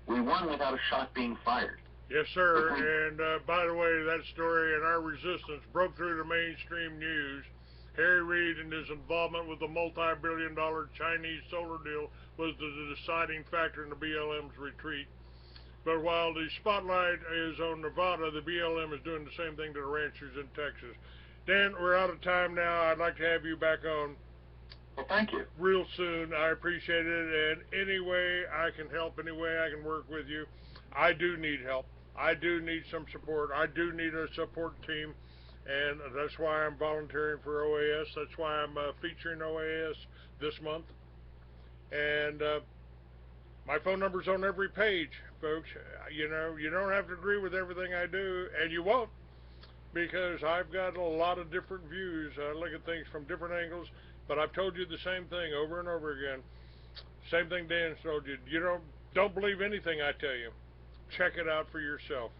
We won without a shot being fired. Yes, sir. And by the way, that story and our resistance broke through the mainstream news. Harry Reid and his involvement with the multi-billion-dollar Chinese solar deal was the deciding factor in the BLM's retreat. But while the spotlight is on Nevada, the BLM is doing the same thing to the ranchers in Texas. Dan, we're out of time now. I'd like to have you back on. Well, thank you. Real soon. I appreciate it. And any way I can help, any way I can work with you, I do need help. I do need some support. I do need a support team. And that's why I'm volunteering for OAS. That's why I'm featuring OAS this month. And my phone number's on every page, folks. You know, you don't have to agree with everything I do, and you won't, because I've got a lot of different views. I look at things from different angles, but I've told you the same thing over and over again. Same thing Dan's told you. You don't believe anything I tell you. Check it out for yourself.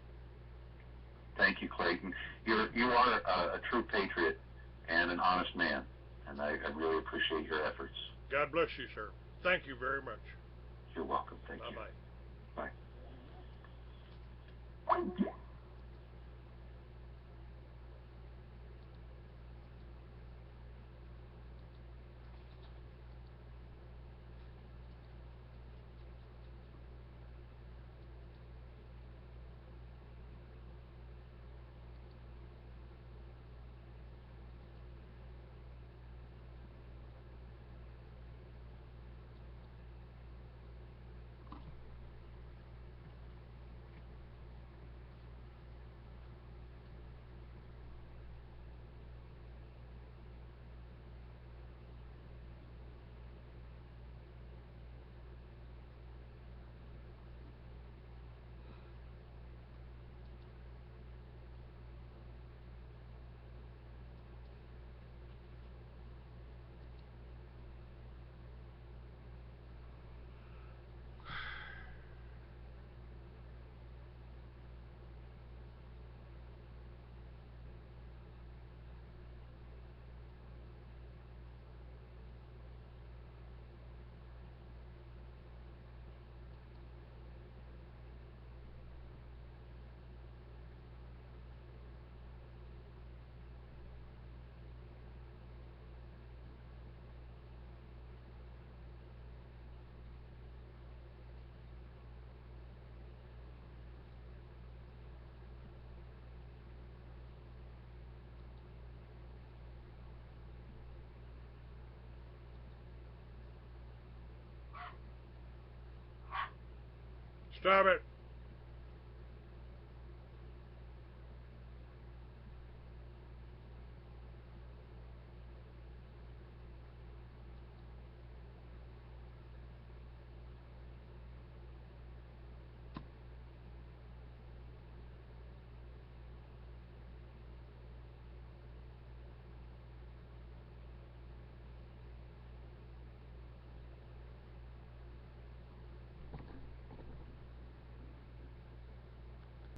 Thank you, Clayton. You are a true patriot and an honest man, and I really appreciate your efforts. God bless you, sir. Thank you very much. You're welcome. Thank you. Bye-bye. Bye. Stop it.